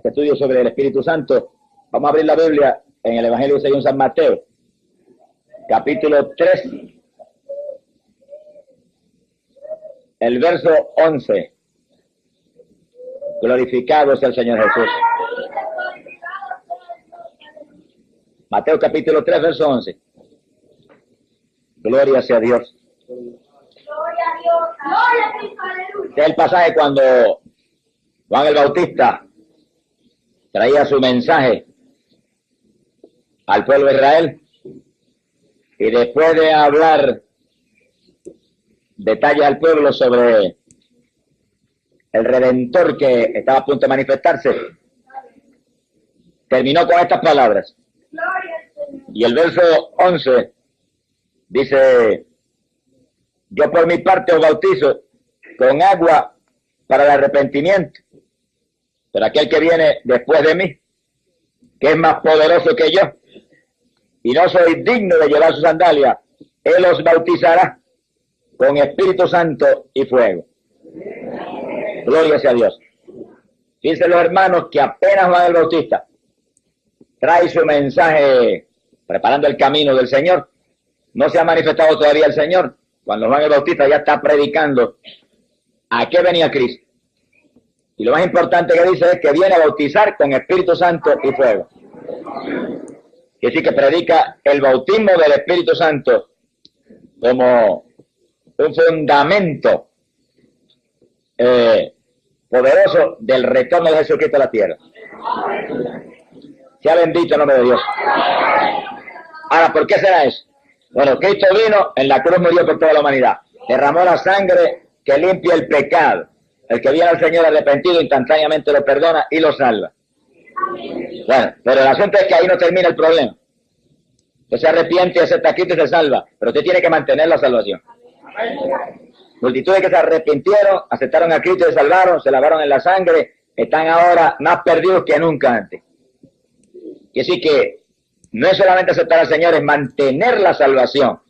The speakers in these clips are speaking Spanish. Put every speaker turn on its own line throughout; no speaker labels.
este estudio sobre el Espíritu Santo. Vamos a abrir la Biblia en el Evangelio según San Mateo, capítulo 3, el verso 11. Glorificado sea el Señor Jesús. Mateo capítulo 3, verso 11. Gloria sea a Dios.
Gloria a Dios. Gloria a Cristo, aleluya.
Este es el pasaje cuando Juan el Bautista traía su mensaje al pueblo de Israel, y después de hablar detalles al pueblo sobre el Redentor que estaba a punto de manifestarse, terminó con estas palabras.
Gloria al Señor.
Y el verso 11 dice: yo por mi parte os bautizo con agua para el arrepentimiento, pero aquel que viene después de mí, que es más poderoso que yo, y no soy digno de llevar su sandalia, él os bautizará con Espíritu Santo y fuego. Gloria sea a Dios. Fíjense los hermanos que apenas Juan el Bautista trae su mensaje preparando el camino del Señor, no se ha manifestado todavía el Señor, cuando Juan el Bautista ya está predicando a qué venía Cristo. Y lo más importante que dice es que viene a bautizar con Espíritu Santo y fuego. Es decir, que predica el bautismo del Espíritu Santo como un fundamento poderoso del retorno de Jesucristo a la tierra. Sea bendito el nombre de Dios. Ahora, ¿por qué será eso? Bueno, Cristo vino, en la cruz murió por toda la humanidad. Derramó la sangre que limpia el pecado. El que viene al Señor arrepentido instantáneamente lo perdona y lo salva. Bueno, pero el asunto es que ahí no termina el problema. Usted se arrepiente, acepta a Cristo y se salva, pero usted tiene que mantener la salvación. Multitudes que se arrepintieron, aceptaron a Cristo y se salvaron, se lavaron en la sangre, están ahora más perdidos que nunca antes. Y así que no es solamente aceptar al Señor, es mantener la salvación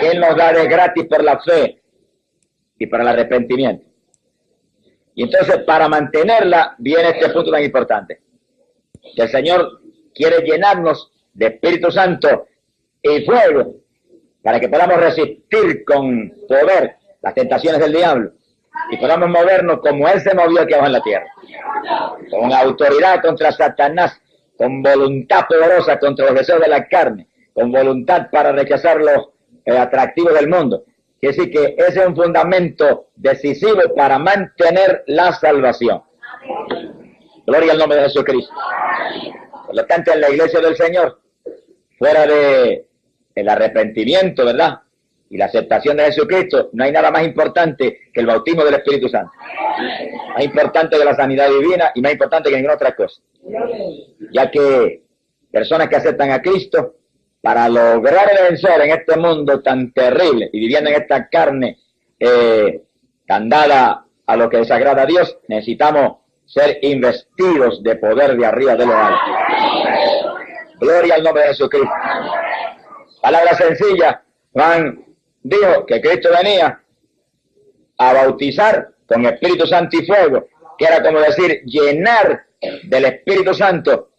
que Él nos da de gratis por la fe y por el arrepentimiento. Y entonces, para mantenerla, viene este punto tan importante, que el Señor quiere llenarnos de Espíritu Santo y fuego, para que podamos resistir con poder las tentaciones del diablo, y podamos movernos como Él se movió aquí abajo en la tierra, con autoridad contra Satanás, con voluntad poderosa contra los deseos de la carne, con voluntad para rechazar los atractivos del mundo. Quiere decir que ese es un fundamento decisivo para mantener la salvación. Gloria al nombre de Jesucristo. Por lo tanto, en la iglesia del Señor, fuera de el arrepentimiento, ¿verdad?, y la aceptación de Jesucristo, no hay nada más importante que el bautismo del Espíritu Santo. Más importante que la sanidad divina y más importante que ninguna otra cosa. Ya que personas que aceptan a Cristo, para lograr el vencer en este mundo tan terrible y viviendo en esta carne tan dada a lo que desagrada a Dios, necesitamos ser investidos de poder de arriba de lo alto. Gloria al nombre de Jesucristo. Palabra sencilla, Juan dijo que Cristo venía a bautizar con Espíritu Santo y fuego, que era como decir, llenar del Espíritu Santo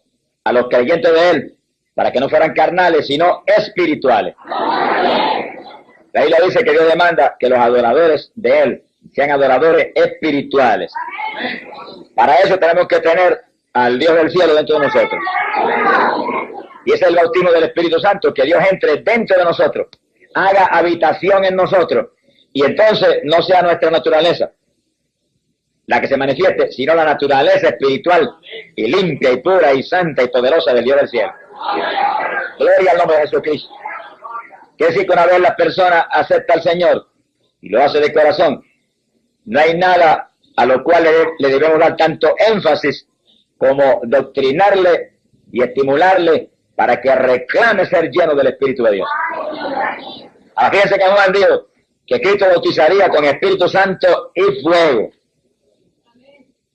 a los creyentes de Él, para que no fueran carnales, sino espirituales. La Biblia dice que Dios demanda que los adoradores de Él sean adoradores espirituales. Para eso tenemos que tener al Dios del cielo dentro de nosotros. Y ese es el bautismo del Espíritu Santo, que Dios entre dentro de nosotros, haga habitación en nosotros, y entonces no sea nuestra naturaleza la que se manifieste, sino la naturaleza espiritual y limpia y pura y santa y poderosa del Dios del cielo. Gloria al nombre de Jesucristo. Quiere decir que una vez la persona acepta al Señor y lo hace de corazón, no hay nada a lo cual le debemos dar tanto énfasis como doctrinarle y estimularle para que reclame ser lleno del Espíritu de Dios. Ahora fíjense que Juan dijo que Cristo bautizaría con Espíritu Santo y fuego.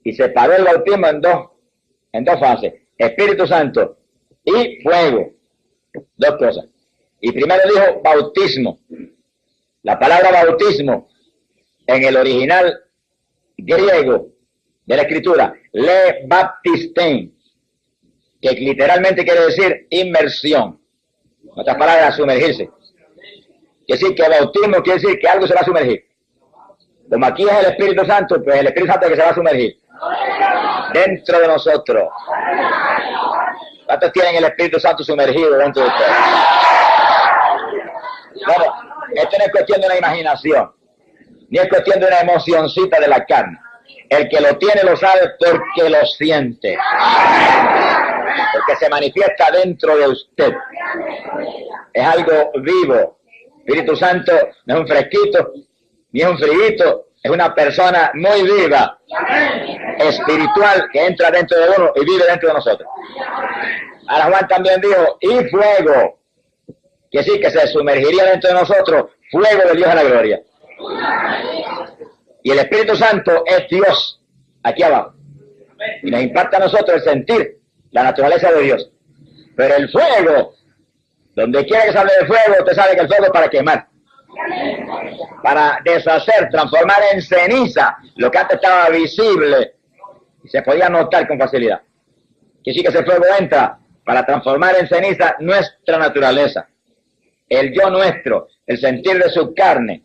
Y separó el bautismo en dos fases: Espíritu Santo y fuego. Dos cosas. Y primero dijo bautismo. La palabra bautismo en el original griego de la Escritura, le baptisten, que literalmente quiere decir inmersión. En otras palabras, sumergirse. Quiere decir que bautismo quiere decir que algo se va a sumergir. Como aquí es el Espíritu Santo, pues el Espíritu Santo es el que se va a sumergir dentro de nosotros. ¿Cuántos tienen el Espíritu Santo sumergido dentro de ustedes? Bueno, esto no es cuestión de una imaginación, ni es cuestión de una emocioncita de la carne. El que lo tiene lo sabe porque lo siente, porque se manifiesta dentro de usted. Es algo vivo. Espíritu Santo no es un fresquito, ni es un friguito, es una persona muy viva, espiritual, que entra dentro de uno y vive dentro de nosotros. Ahora Juan también dijo, y fuego, que sí, que se sumergiría dentro de nosotros, fuego del Dios de la gloria. Y el Espíritu Santo es Dios, aquí abajo. Y nos impacta a nosotros el sentir la naturaleza de Dios. Pero el fuego, donde quiera que se hable de fuego, usted sabe que el fuego es para quemar, para deshacer, transformar en ceniza lo que antes estaba visible y se podía notar con facilidad. Que sí que ese fuego entra para transformar en ceniza nuestra naturaleza, el yo nuestro, el sentir de su carne,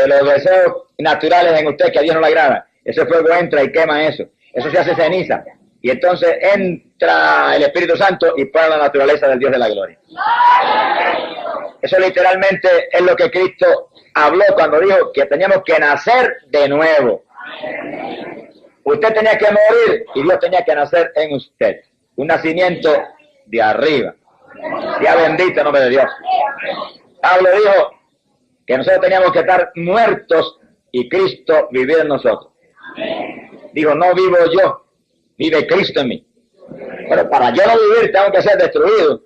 los deseos naturales en usted que a Dios no le agrada. Ese fuego entra y quema eso. Eso se hace ceniza. Y entonces entra el Espíritu Santo y pone la naturaleza del Dios de la gloria. Eso literalmente es lo que Cristo habló cuando dijo que teníamos que nacer de nuevo. Usted tenía que morir y Dios tenía que nacer en usted. Un nacimiento de arriba. Ya bendito el nombre de Dios. Pablo dijo que nosotros teníamos que estar muertos y Cristo vivir en nosotros. Dijo, no vivo yo, vive Cristo en mí. Pero para yo no vivir tengo que ser destruido,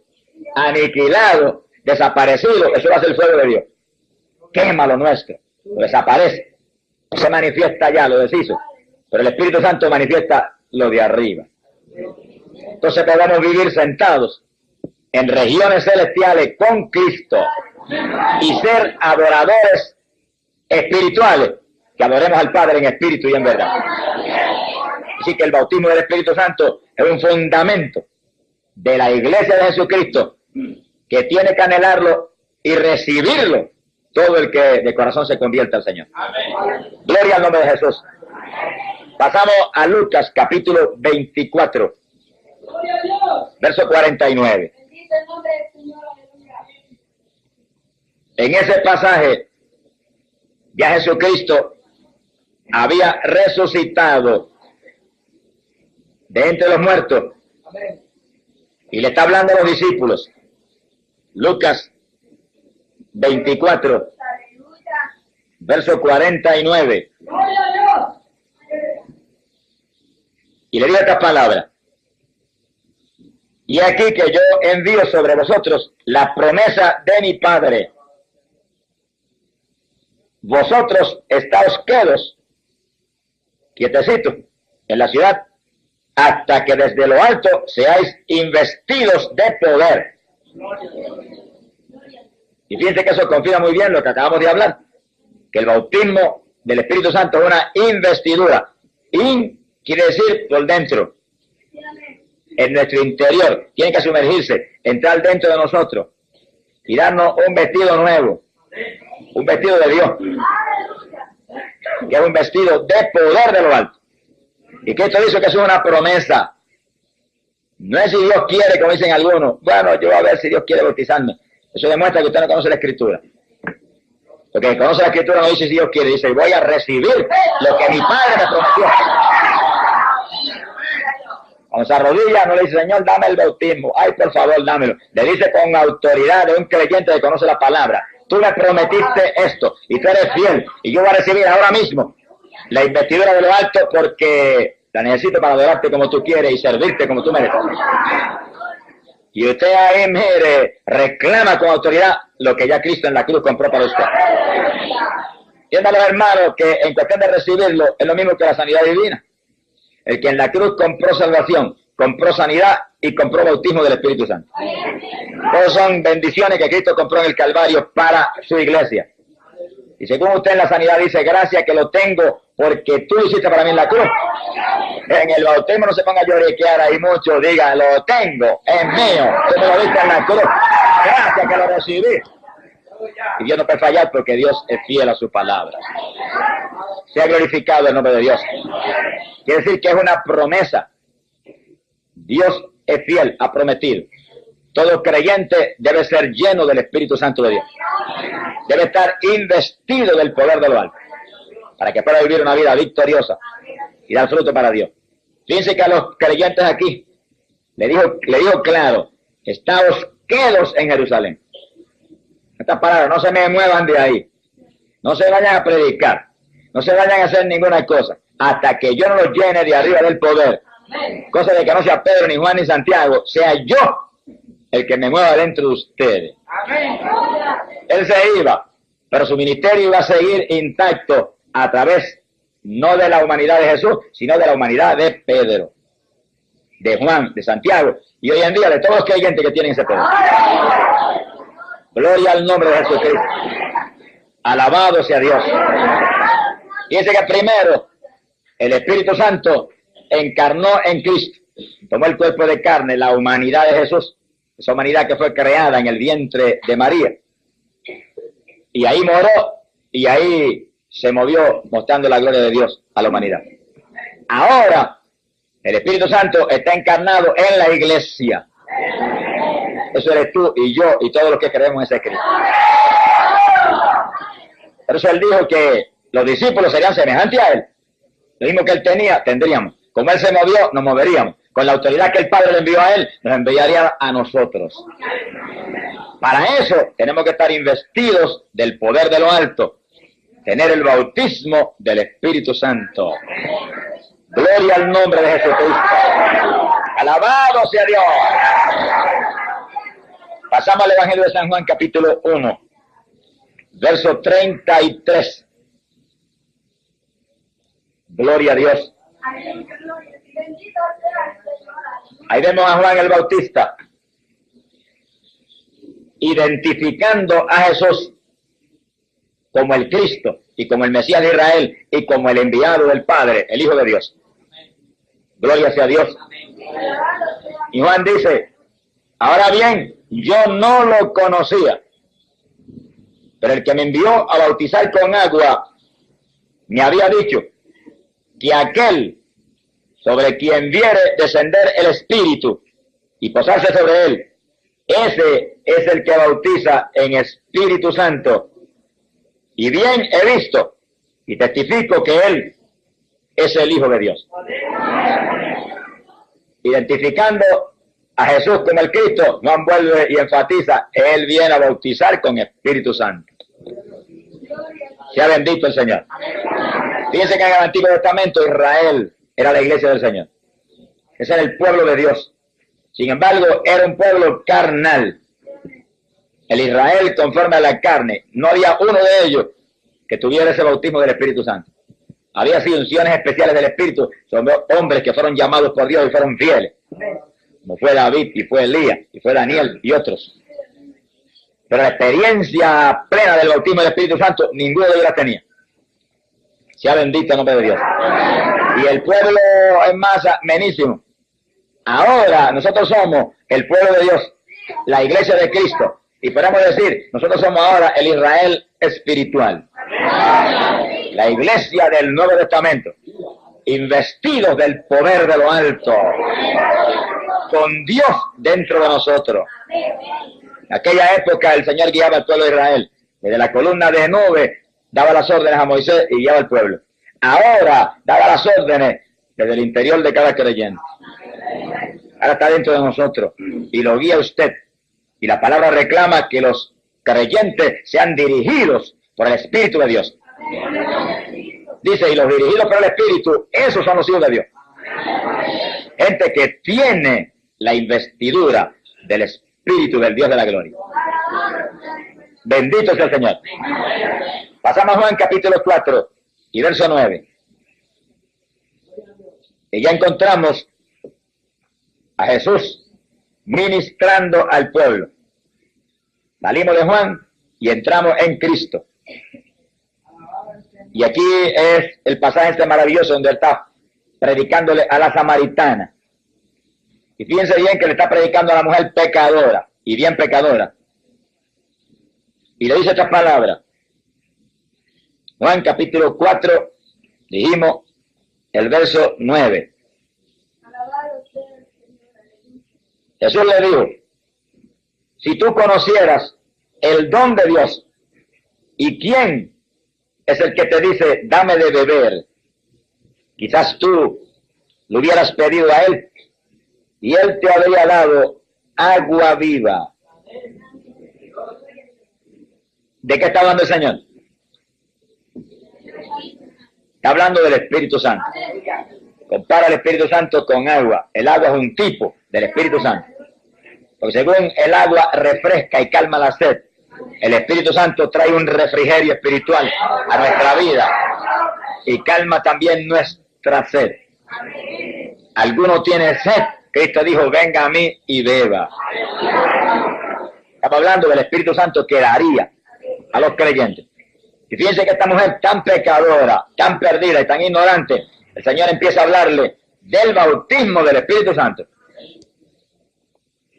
aniquilado, desaparecido. Eso va a ser el fuego de Dios. Quema lo nuestro, lo desaparece. No se manifiesta ya, lo deshizo. Pero el Espíritu Santo manifiesta lo de arriba. Entonces podemos vivir sentados en regiones celestiales con Cristo y ser adoradores espirituales, que adoremos al Padre en espíritu y en verdad. Así que el bautismo del Espíritu Santo es un fundamento de la iglesia de Jesucristo, que tiene que anhelarlo y recibirlo todo el que de corazón se convierta al Señor. Gloria al nombre de Jesús. Pasamos a Lucas capítulo 24, verso 49. En ese pasaje ya Jesucristo había resucitado de entre los muertos y le está hablando a los discípulos. Lucas 24, verso 49. Y le digo estas palabras: y aquí que yo envío sobre vosotros la promesa de mi Padre. Vosotros estáos quedos, quietecitos, en la ciudad, hasta que desde lo alto seáis investidos de poder. Y fíjense que eso confirma muy bien lo que acabamos de hablar, que el bautismo del Espíritu Santo es una investidura. In quiere decir por dentro, en nuestro interior. Tiene que sumergirse, entrar dentro de nosotros y darnos un vestido nuevo, un vestido de Dios, que es un vestido de poder de lo alto. Y que esto dice que es una promesa. No es si Dios quiere, como dicen algunos. Bueno, yo voy a ver si Dios quiere bautizarme. Eso demuestra que usted no conoce la Escritura. Porque el que conoce la Escritura no dice si Dios quiere, dice voy a recibir lo que mi Padre me prometió. Cuando se arrodilla no le dice, Señor, dame el bautismo. Ay, por favor, dámelo. Le dice con autoridad de un creyente que conoce la palabra. Tú me prometiste esto y tú eres fiel y yo voy a recibir ahora mismo la investidura de lo alto porque la necesito para adorarte como tú quieres y servirte como tú mereces. Y usted ahí, mire, reclama con autoridad lo que ya Cristo en la cruz compró para usted. Entiendan los hermanos que en cuestión de recibirlo es lo mismo que la sanidad divina. El que en la cruz compró salvación, compró sanidad y compró bautismo del Espíritu Santo. Todos son bendiciones que Cristo compró en el Calvario para su iglesia. Y según usted en la sanidad dice, gracias que lo tengo porque tú lo hiciste para mí en la cruz. En el bautismo no se ponga a lloriquear ahí mucho, diga, lo tengo, es mío, tú me lo diste en la cruz. Gracias que lo recibí. Y Dios no puede fallar porque Dios es fiel a su palabra. Sea glorificado el nombre de Dios. Quiere decir que es una promesa. Dios es fiel, ha prometido. Todo creyente debe ser lleno del Espíritu Santo de Dios. Debe estar investido del poder de lo alto, para que pueda vivir una vida victoriosa y dar fruto para Dios. Fíjense que a los creyentes aquí le dijo claro, estáos quedos en Jerusalén. Estas palabras, no se me muevan de ahí. No se vayan a predicar. No se vayan a hacer ninguna cosa hasta que yo no los llene de arriba del poder. Cosa de que no sea Pedro, ni Juan, ni Santiago, sea yo el que me mueva dentro de ustedes. Él se iba, pero su ministerio iba a seguir intacto a través, no de la humanidad de Jesús, sino de la humanidad de Pedro, de Juan, de Santiago, y hoy en día de todos los creyentes que tienen ese poder. Gloria al nombre de Jesucristo. Alabado sea Dios. Fíjense que primero el Espíritu Santo encarnó en Cristo, tomó el cuerpo de carne, la humanidad de Jesús, esa humanidad que fue creada en el vientre de María, y ahí moró y ahí se movió mostrando la gloria de Dios a la humanidad. Ahora el Espíritu Santo está encarnado en la iglesia. Eso eres tú y yo y todos los que creemos en ese Cristo. Por eso él dijo que los discípulos serían semejantes a él. Lo mismo que él tenía, tendríamos. Como él se movió, nos moveríamos. Con la autoridad que el Padre le envió a él, nos enviaría a nosotros. Para eso tenemos que estar investidos del poder de lo alto. Tener el bautismo del Espíritu Santo. Gloria al nombre de Jesucristo. Alabado sea Dios. Pasamos al Evangelio de San Juan, capítulo 1, verso 33. Gloria a Dios. Ahí vemos a Juan el Bautista identificando a Jesús como el Cristo y como el Mesías de Israel y como el enviado del Padre, el Hijo de Dios. Gloria sea a Dios. Y Juan dice, ahora bien, yo no lo conocía, pero el que me envió a bautizar con agua me había dicho que aquel sobre quien viere descender el Espíritu y posarse sobre él, ese es el que bautiza en Espíritu Santo. Y bien he visto y testifico que él es el Hijo de Dios. Identificando a Jesús como el Cristo, Juan vuelve y enfatiza, él viene a bautizar con Espíritu Santo. Sea bendito el Señor. Fíjense que en el Antiguo Testamento Israel era la iglesia del Señor. Ese era el pueblo de Dios. Sin embargo, era un pueblo carnal. El Israel conforme a la carne. No había uno de ellos que tuviera ese bautismo del Espíritu Santo. Había sido unciones especiales del Espíritu. Son hombres que fueron llamados por Dios y fueron fieles. Como fue David y fue Elías y fue Daniel y otros. Pero la experiencia plena del bautismo del Espíritu Santo, ninguno de ellos la tenía. Sea bendito el nombre de Dios. Y el pueblo en masa, menísimo. Ahora nosotros somos el pueblo de Dios, la iglesia de Cristo. Y podemos decir, nosotros somos ahora el Israel espiritual. La iglesia del Nuevo Testamento. Investidos del poder de lo alto. Con Dios dentro de nosotros. En aquella época el Señor guiaba al pueblo de Israel. Desde la columna de nube daba las órdenes a Moisés y guiaba al pueblo. Ahora daba las órdenes desde el interior de cada creyente. Ahora está dentro de nosotros y lo guía usted. Y la palabra reclama que los creyentes sean dirigidos por el Espíritu de Dios. Dice, y los dirigidos por el Espíritu, esos son los hijos de Dios. Gente que tiene la investidura del Espíritu del Dios de la gloria. Bendito sea el Señor. Pasamos a Juan capítulo 4 y verso 9. Y ya encontramos a Jesús ministrando al pueblo. Salimos de Juan y entramos en Cristo. Y aquí es el pasaje este maravilloso donde él está predicándole a la samaritana. Y fíjense bien que le está predicando a la mujer pecadora, y bien pecadora. Y le dice estas palabras. Juan capítulo 4, dijimos el verso 9. Jesús le dijo, si tú conocieras el don de Dios y quién es el que te dice, dame de beber, quizás tú lo hubieras pedido a él y él te habría dado agua viva. ¿De qué está hablando el Señor? Está hablando del Espíritu Santo. Compara el Espíritu Santo con agua. El agua es un tipo del Espíritu Santo. Porque según el agua refresca y calma la sed, el Espíritu Santo trae un refrigerio espiritual a nuestra vida y calma también nuestra sed. ¿Alguno tiene sed? Cristo dijo, venga a mí y beba. Estamos hablando del Espíritu Santo que daría a los creyentes. Y fíjense que esta mujer tan pecadora, tan perdida y tan ignorante, el Señor empieza a hablarle del bautismo del Espíritu Santo.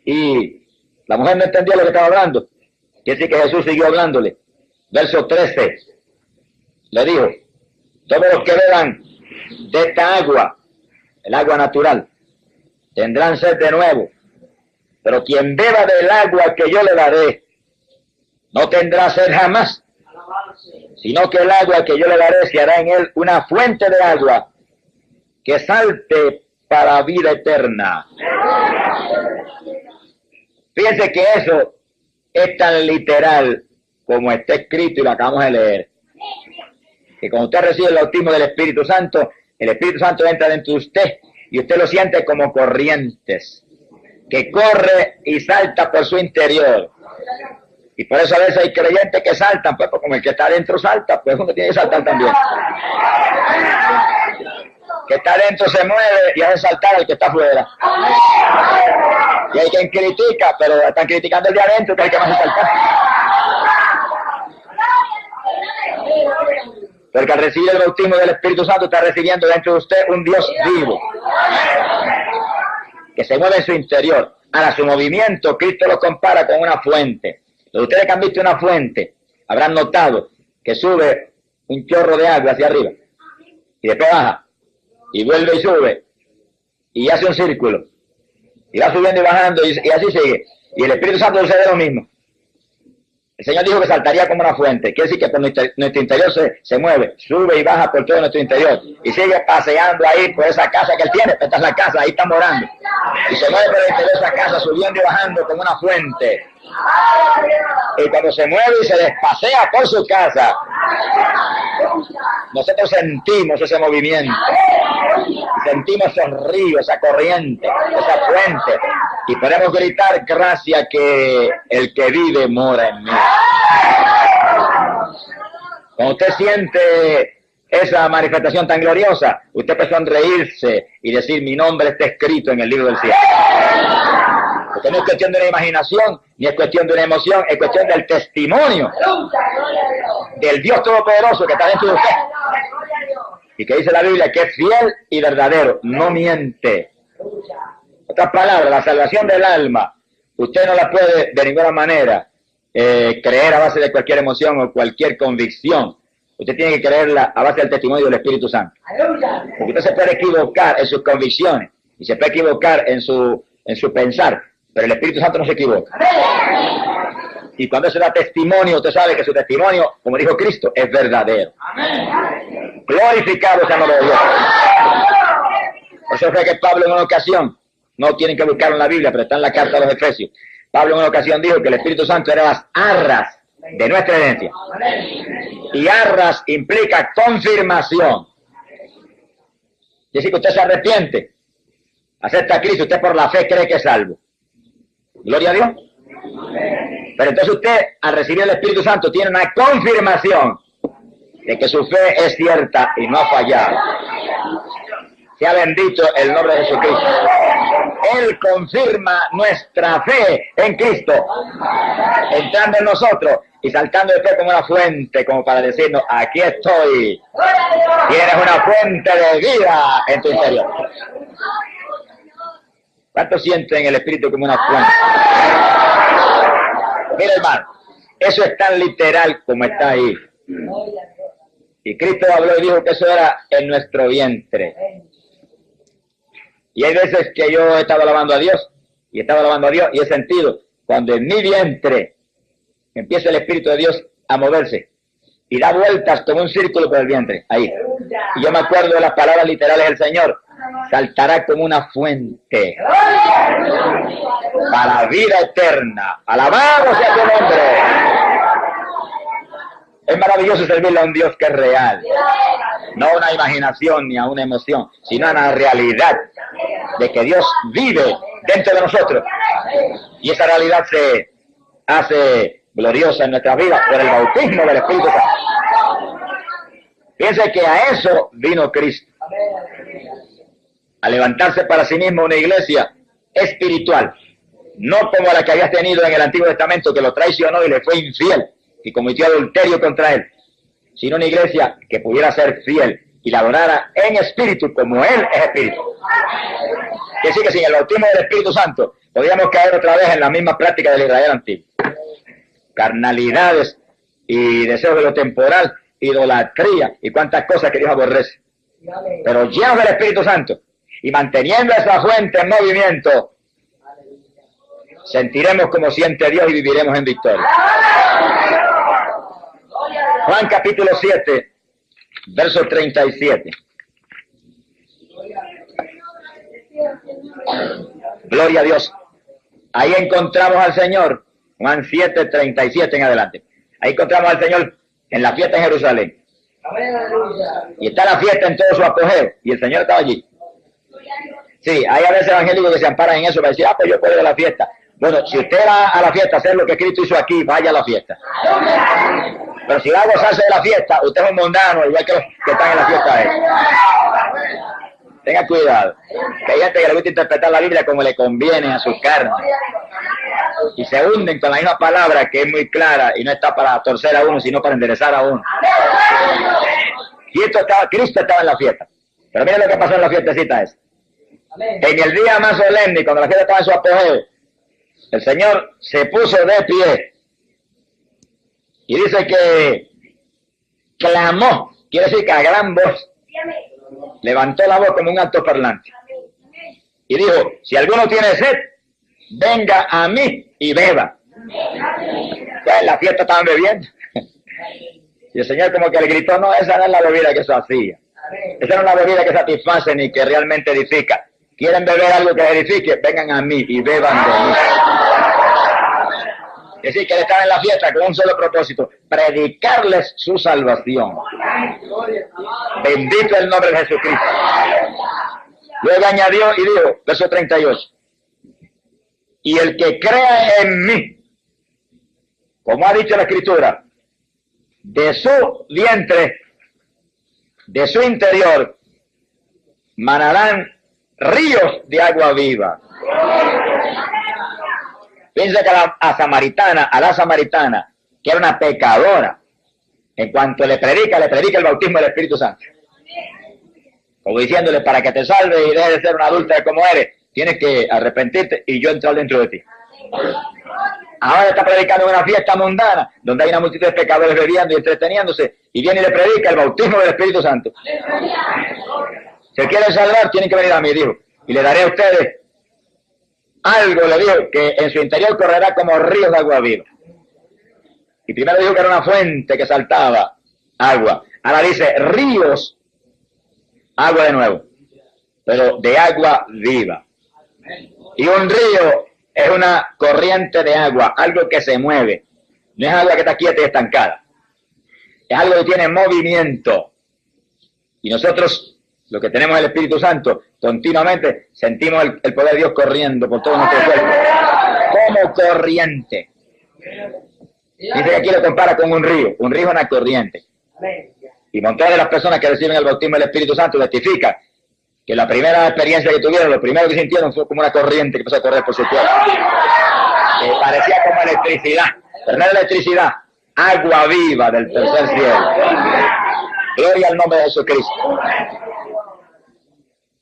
Y la mujer no entendía lo que estaba hablando. Quiere decir que Jesús siguió hablándole. Verso 13. Le dijo, todos los que beban de esta agua, el agua natural, tendrán sed de nuevo. Pero quien beba del agua que yo le daré, no tendrá sed jamás, sino que el agua que yo le daré se hará en él una fuente de agua que salte para vida eterna. Fíjense que eso es tan literal como está escrito y lo acabamos de leer. Que cuando usted recibe el bautismo del Espíritu Santo, el Espíritu Santo entra dentro de usted y usted lo siente como corrientes, que corre y salta por su interior. Y por eso a veces hay creyentes que saltan, pues como el que está adentro salta, pues uno tiene que saltar también. Que está adentro se mueve y hace saltar al que está afuera. Y hay quien critica, pero están criticando el de adentro, que es el que más hace saltar. Porque al recibir el bautismo del Espíritu Santo está recibiendo dentro de usted un Dios vivo, que se mueve en su interior. Ahora, su movimiento, Cristo lo compara con una fuente. Ustedes que han visto una fuente, habrán notado que sube un chorro de agua hacia arriba, y después baja, y vuelve y sube, y hace un círculo, y va subiendo y bajando, y así sigue. Y el Espíritu Santo sucede lo mismo. El Señor dijo que saltaría como una fuente. Quiere decir que por nuestro interior se mueve, sube y baja por todo nuestro interior. Y sigue paseando ahí por esa casa que Él tiene. Esta es la casa, ahí está morando. Y se mueve por el interior de esa casa, subiendo y bajando como una fuente. Y cuando se mueve y se despasea por su casa, nosotros sentimos ese movimiento. Sentimos esos ríos, esa corriente, esa fuente. Y podemos gritar, gracias que el que vive mora en mí. Cuando usted siente esa manifestación tan gloriosa, usted puede sonreírse y decir, mi nombre está escrito en el libro del cielo. Porque no es cuestión de una imaginación, ni es cuestión de una emoción, es cuestión del testimonio del Dios Todopoderoso que está dentro de usted. Y que dice la Biblia que es fiel y verdadero, no miente. Otras palabras, la salvación del alma, usted no la puede de ninguna manera creer a base de cualquier emoción o cualquier convicción. Usted tiene que creerla a base del testimonio del Espíritu Santo. Porque usted se puede equivocar en sus convicciones y se puede equivocar en su pensar, pero el Espíritu Santo no se equivoca. Y cuando se da testimonio, usted sabe que su testimonio, como dijo Cristo, es verdadero. Glorificado sea el nombre de Dios. Por eso fue que Pablo en una ocasión, no tienen que buscarlo en la Biblia, pero está en la carta de los Efesios, Pablo en una ocasión dijo que el Espíritu Santo era las arras de nuestra herencia. Y arras implica confirmación. Es decir, que usted se arrepiente, acepta a Cristo, usted por la fe cree que es salvo. Gloria a Dios. Pero entonces usted, al recibir el Espíritu Santo, tiene una confirmación de que su fe es cierta y no ha fallado. Sea bendito el nombre de Jesucristo. Él confirma nuestra fe en Cristo, entrando en nosotros y saltando de pie como una fuente, como para decirnos, aquí estoy. Tienes una fuente de vida en tu interior. ¿Cuántos sienten el Espíritu como una fuente? Mira, hermano, eso es tan literal como está ahí. Y Cristo habló y dijo que eso era en nuestro vientre. Y hay veces que yo he estado alabando a Dios, y he sentido, cuando en mi vientre empieza el Espíritu de Dios a moverse, y da vueltas como un círculo por el vientre, ahí. Y yo me acuerdo de las palabras literales del Señor, saltará como una fuente para vida eterna. Alabado sea tu nombre. Es maravilloso servirle a un Dios que es real, no a una imaginación ni a una emoción, sino a una realidad de que Dios vive dentro de nosotros. Y esa realidad se hace gloriosa en nuestras vidas por el bautismo del Espíritu Santo. Piense que a eso vino Cristo, a levantarse para sí mismo una iglesia espiritual, no como la que había tenido en el Antiguo Testamento, que lo traicionó y le fue infiel y cometió adulterio contra él, sino una iglesia que pudiera ser fiel y la adorara en espíritu, como él es espíritu. Que sí, que sin el bautismo del Espíritu Santo podríamos caer otra vez en la misma práctica del Israel antiguo. Carnalidades y deseos de lo temporal, idolatría y cuantas cosas que Dios aborrece. Pero llenos del Espíritu Santo y manteniendo esa fuente en movimiento, sentiremos como siente Dios y viviremos en victoria. Juan capítulo 7, verso 37. Gloria a Dios. Ahí encontramos al Señor, Juan 7, 37 en adelante. Ahí encontramos al Señor en la fiesta en Jerusalén. Y está la fiesta en todo su apogeo, y el Señor estaba allí. Sí, hay a veces evangélicos que se amparan en eso para decir, pues yo puedo ir a la fiesta. Bueno, si usted va a la fiesta a hacer lo que Cristo hizo aquí, vaya a la fiesta. Pero si va a gozarse de la fiesta, usted es un mundano, igual que los que están en la fiesta. Tenga cuidado, que hay gente que le gusta interpretar la Biblia como le conviene a su carne. Y se hunden con la misma palabra que es muy clara y no está para torcer a uno, sino para enderezar a uno. Cristo estaba en la fiesta. Pero miren lo que pasó en la fiestecita esa. En el día más solemne, cuando la fiesta estaba en su apogeo, el Señor se puso de pie y dice que clamó, quiere decir que a gran voz, levantó la voz como un altoparlante y dijo, si alguno tiene sed, venga a mí y beba. Ya en la fiesta estaban bebiendo. Y el Señor como que le gritó, no, esa no es la bebida que se hacía. Esa no es la bebida que satisface ni que realmente edifica. ¿Quieren beber algo que edifique? Vengan a mí y beban de mí. Es decir, que él estaba en la fiesta con un solo propósito, predicarles su salvación. Bendito el nombre de Jesucristo. Luego añadió y dijo, verso 38, y el que crea en mí, como ha dicho la Escritura, de su vientre, de su interior, manarán ríos de agua viva. Piensa que a la samaritana, que era una pecadora, en cuanto le predica el bautismo del Espíritu Santo. Como diciéndole, para que te salve y dejes de ser una adulta como eres, tienes que arrepentirte y yo entrar dentro de ti. Ahora está predicando en una fiesta mundana, donde hay una multitud de pecadores bebiendo y entreteniéndose, y viene y le predica el bautismo del Espíritu Santo. Si quieren salvar, tienen que venir a mí, dijo, y le daré a ustedes algo, le dijo, que en su interior correrá como ríos de agua viva. Y primero dijo que era una fuente que saltaba agua. Ahora dice ríos, agua de nuevo, pero de agua viva. Y un río es una corriente de agua, algo que se mueve. No es agua que está quieta y estancada. Es algo que tiene movimiento. Y nosotros, los que tenemos el Espíritu Santo, continuamente sentimos el poder de Dios corriendo por todo nuestro cuerpo. Como corriente. Dice que aquí lo compara con un río. Un río es una corriente. Y montones de las personas que reciben el bautismo del Espíritu Santo testifican que la primera experiencia que tuvieron, lo primero que sintieron fue como una corriente que empezó a correr por su cuerpo. Parecía como electricidad, pero no era electricidad, agua viva del tercer cielo. Gloria al nombre de Jesucristo.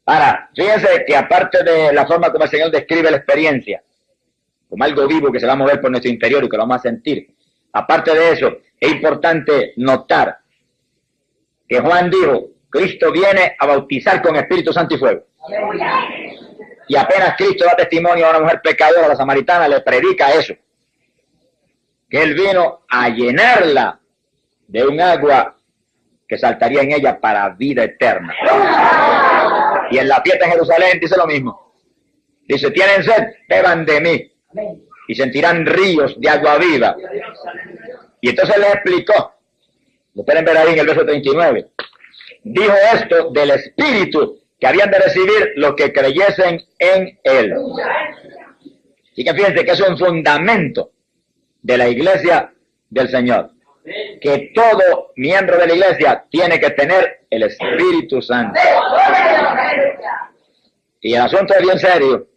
Ahora, fíjense que aparte de la forma como el Señor describe la experiencia, como algo vivo que se va a mover por nuestro interior y que lo vamos a sentir, aparte de eso, es importante notar que Juan dijo, Cristo viene a bautizar con Espíritu Santo y fuego. Y apenas Cristo da testimonio a una mujer pecadora, la samaritana, le predica eso. Que Él vino a llenarla de un agua que saltaría en ella para vida eterna. Y en la fiesta en Jerusalén dice lo mismo. Dice, tienen sed, beban de mí. Y sentirán ríos de agua viva. Y entonces les explicó. Lo pueden ver ahí en el verso 39. Dijo esto del Espíritu que habían de recibir los que creyesen en Él. Así que fíjense que es un fundamento de la iglesia del Señor. Que todo miembro de la iglesia tiene que tener el Espíritu Santo. Y el asunto es bien serio.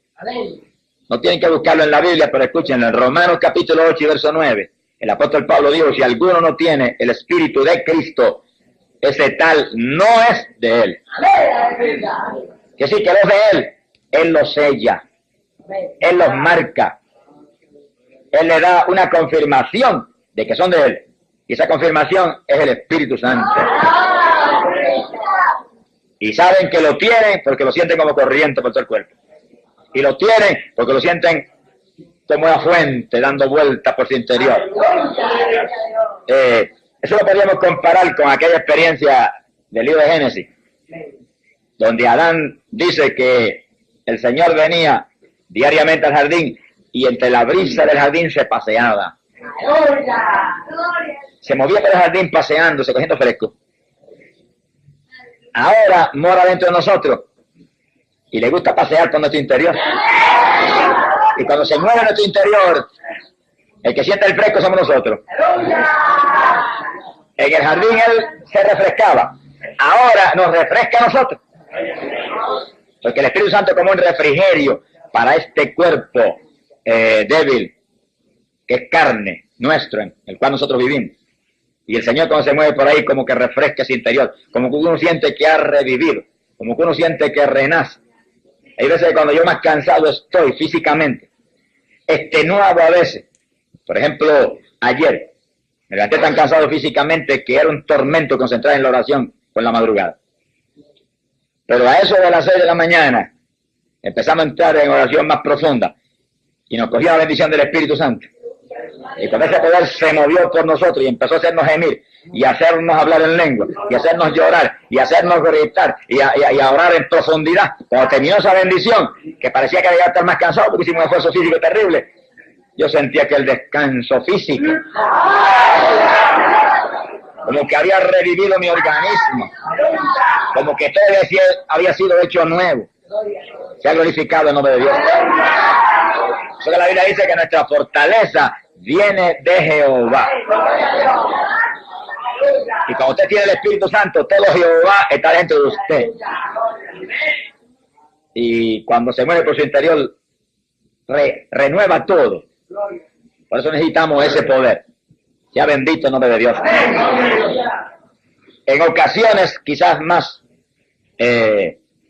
No tienen que buscarlo en la Biblia, pero escúchenlo. En Romanos capítulo 8 y verso 9, el apóstol Pablo dijo, si alguno no tiene el Espíritu de Cristo, ese tal no es de Él. Que sí, que los de Él, Él los sella, Él los marca, Él le da una confirmación de que son de Él. Y esa confirmación es el Espíritu Santo. Y saben que lo tienen porque lo sienten como corriente por todo el cuerpo. Y lo tienen porque lo sienten como una fuente dando vueltas por su interior. Eso lo podríamos comparar con aquella experiencia del libro de Génesis, donde Adán dice que el Señor venía diariamente al jardín y entre la brisa del jardín se paseaba. Se movía por el jardín paseándose, cogiendo fresco. Ahora mora dentro de nosotros y le gusta pasear por nuestro interior. Y cuando se mueve nuestro interior, el que siente el fresco somos nosotros. En el jardín él se refrescaba. Ahora nos refresca a nosotros. Porque el Espíritu Santo es como un refrigerio para este cuerpo débil, que es carne nuestro, en el cual nosotros vivimos. Y el Señor cuando se mueve por ahí como que refresca ese interior, como que uno siente que ha revivido, como que uno siente que renace. Hay veces que cuando yo más cansado estoy físicamente, extenuado a veces. Por ejemplo, ayer me levanté tan cansado físicamente que era un tormento concentrar en la oración por la madrugada. Pero a eso de las 6 de la mañana empezamos a entrar en oración más profunda y nos cogió la bendición del Espíritu Santo. Y con ese poder se movió por nosotros y empezó a hacernos gemir y a hacernos hablar en lengua y a hacernos llorar y a hacernos gritar y a orar en profundidad. Cuando terminó esa bendición, que parecía que debía estar más cansado porque hicimos un esfuerzo físico terrible, yo sentía que el descanso físico, como que había revivido mi organismo, como que todo había sido hecho nuevo. Se ha glorificado el nombre de Dios. Eso que la Biblia dice que nuestra fortaleza viene de Jehová. Y cuando usted tiene el Espíritu Santo, todo Jehová está dentro de usted. Y cuando se mueve por su interior, renueva todo. Por eso necesitamos ese poder. Sea bendito el nombre de Dios. En ocasiones quizás más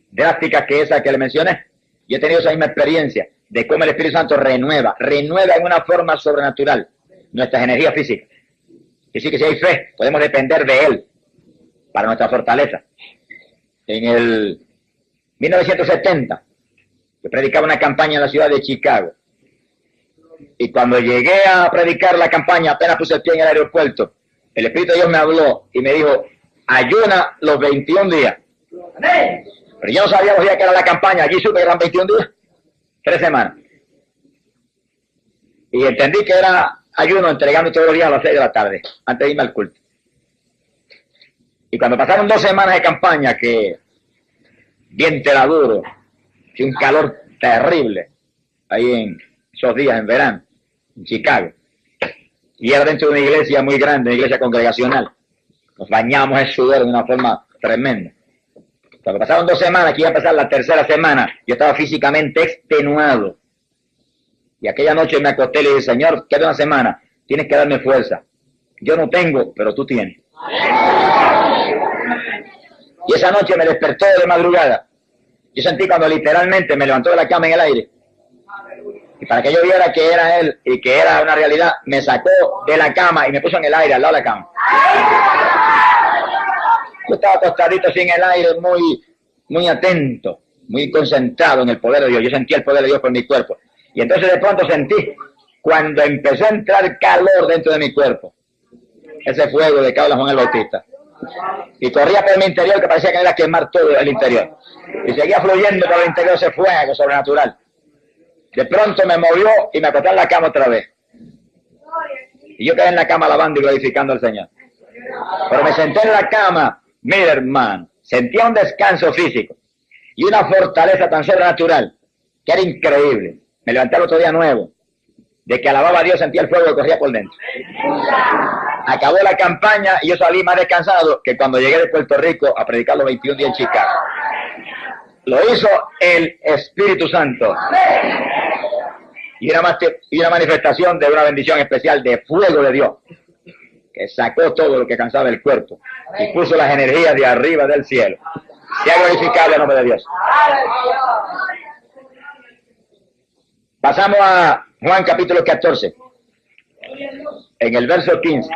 drásticas que esa que le mencioné, yo he tenido esa misma experiencia de cómo el Espíritu Santo renueva en una forma sobrenatural nuestras energías físicas. Y sí que si hay fe, podemos depender de Él para nuestra fortaleza. En el 1970, yo predicaba una campaña en la ciudad de Chicago. Y cuando llegué a predicar la campaña, apenas puse el pie en el aeropuerto, el Espíritu de Dios me habló y me dijo, ayuna los 21 días. Pero yo no sabía los días que era la campaña, allí supe que eran 21 días, 3 semanas. Y entendí que era ayuno entregando todos los días a las 6 de la tarde, antes de irme al culto. Y cuando pasaron 2 semanas de campaña, que viento era duro, y un calor terrible, ahí en esos días en verano, en Chicago, y era dentro de una iglesia muy grande, una iglesia congregacional, nos bañamos en sudor de una forma tremenda. Cuando pasaron 2 semanas, que iba a pasar la 3ª semana, yo estaba físicamente extenuado. Y aquella noche me acosté y le dije, Señor, queda una semana, tienes que darme fuerza. Yo no tengo, pero tú tienes. Y esa noche me despertó de madrugada. Yo sentí cuando literalmente me levantó de la cama en el aire. Y para que yo viera que era él y que era una realidad, me sacó de la cama y me puso en el aire, al lado de la cama. Yo estaba acostadito así en el aire, muy atento, muy concentrado en el poder de Dios. Yo sentía el poder de Dios por mi cuerpo. Y entonces de pronto sentí, cuando empezó a entrar calor dentro de mi cuerpo, ese fuego de que habla Juan el Bautista. Y corría por mi interior que parecía que era quemar todo el interior. Y seguía fluyendo por el interior ese fuego sobrenatural. De pronto me movió y me acosté en la cama otra vez. Y yo quedé en la cama alabando y glorificando al Señor. Pero me senté en la cama, mira hermano, sentía un descanso físico y una fortaleza tan sobrenatural que era increíble. Me levanté el otro día nuevo, de que alababa a Dios, sentía el fuego que corría por dentro. Acabó la campaña y yo salí más descansado que cuando llegué de Puerto Rico a predicar los 21 días en Chicago. Lo hizo el Espíritu Santo. Y una manifestación de una bendición especial de fuego de Dios, que sacó todo lo que cansaba el cuerpo y puso las energías de arriba del cielo. Sea glorificado el nombre de Dios. Pasamos a Juan capítulo 14, en el verso 15.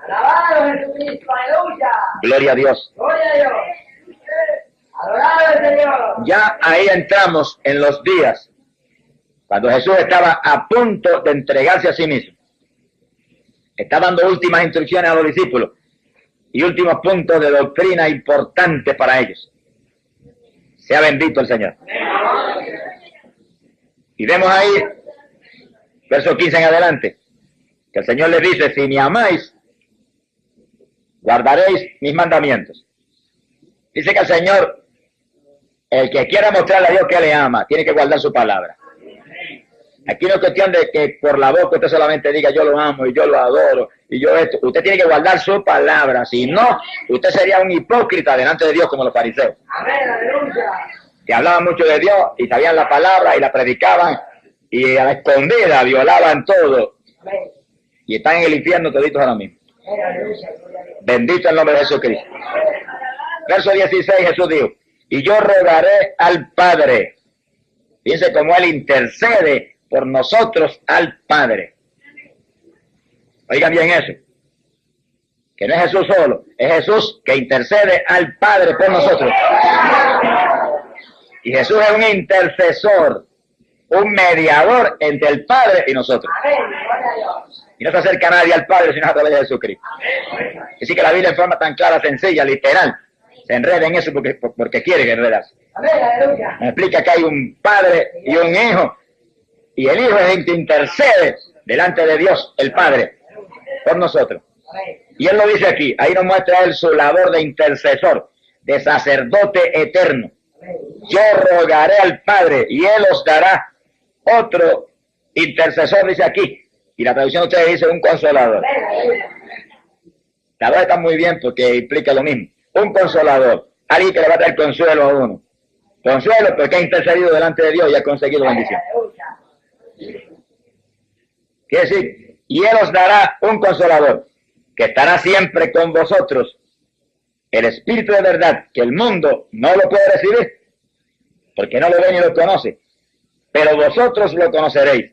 Alabado Jesucristo, aleluya.
Gloria a Dios.
Gloria a Dios. Adorado el Señor.
Ya ahí entramos en los días cuando Jesús estaba a punto de entregarse a sí mismo. Está dando últimas instrucciones a los discípulos y últimos puntos de doctrina importantes para ellos. Sea bendito el Señor. Y vemos ahí, verso 15 en adelante, que el Señor les dice, si me amáis, guardaréis mis mandamientos. Dice que el Señor, el que quiera mostrarle a Dios que le ama, tiene que guardar su palabra. Aquí no es cuestión de que por la boca usted solamente diga yo lo amo y yo lo adoro y yo esto. Usted tiene que guardar su palabra. Si no, usted sería un hipócrita delante de Dios como los fariseos.
Amén, aleluya.
Que hablaban mucho de Dios y sabían la palabra y la predicaban y a la escondida violaban todo.
Amén.
Y están en el infierno toditos ahora mismo.
Amén, aleluya.
Bendito el nombre de Jesucristo. Verso 16, Jesús dijo, y yo rogaré al Padre. Fíjense cómo Él intercede por nosotros al Padre. Oigan bien eso. Que no es Jesús solo, es Jesús que intercede al Padre por nosotros. Y Jesús es un intercesor, un mediador entre el Padre y nosotros.
Amén, gloria a Dios.
Y no se acerca nadie al Padre sino a través de Jesucristo. Así que la Biblia en forma tan clara, sencilla, literal, se enreda en eso porque quiere enredarse.
Amén, aleluya.
Me explica que hay un Padre y un Hijo, y el Hijo es el que intercede delante de Dios, el Padre, por nosotros.
Amén.
Y Él lo dice aquí, ahí nos muestra Él su labor de intercesor, de sacerdote eterno. Yo rogaré al Padre y Él os dará otro intercesor, dice aquí. Y la traducción de ustedes dice un consolador. La verdad está muy bien porque implica lo mismo. Un consolador, alguien que le va a dar consuelo a uno. Consuelo porque ha intercedido delante de Dios y ha conseguido bendición. Quiere decir, y Él os dará un consolador que estará siempre con vosotros. El Espíritu de verdad, que el mundo no lo puede recibir, porque no lo ve ni lo conoce, pero vosotros lo conoceréis.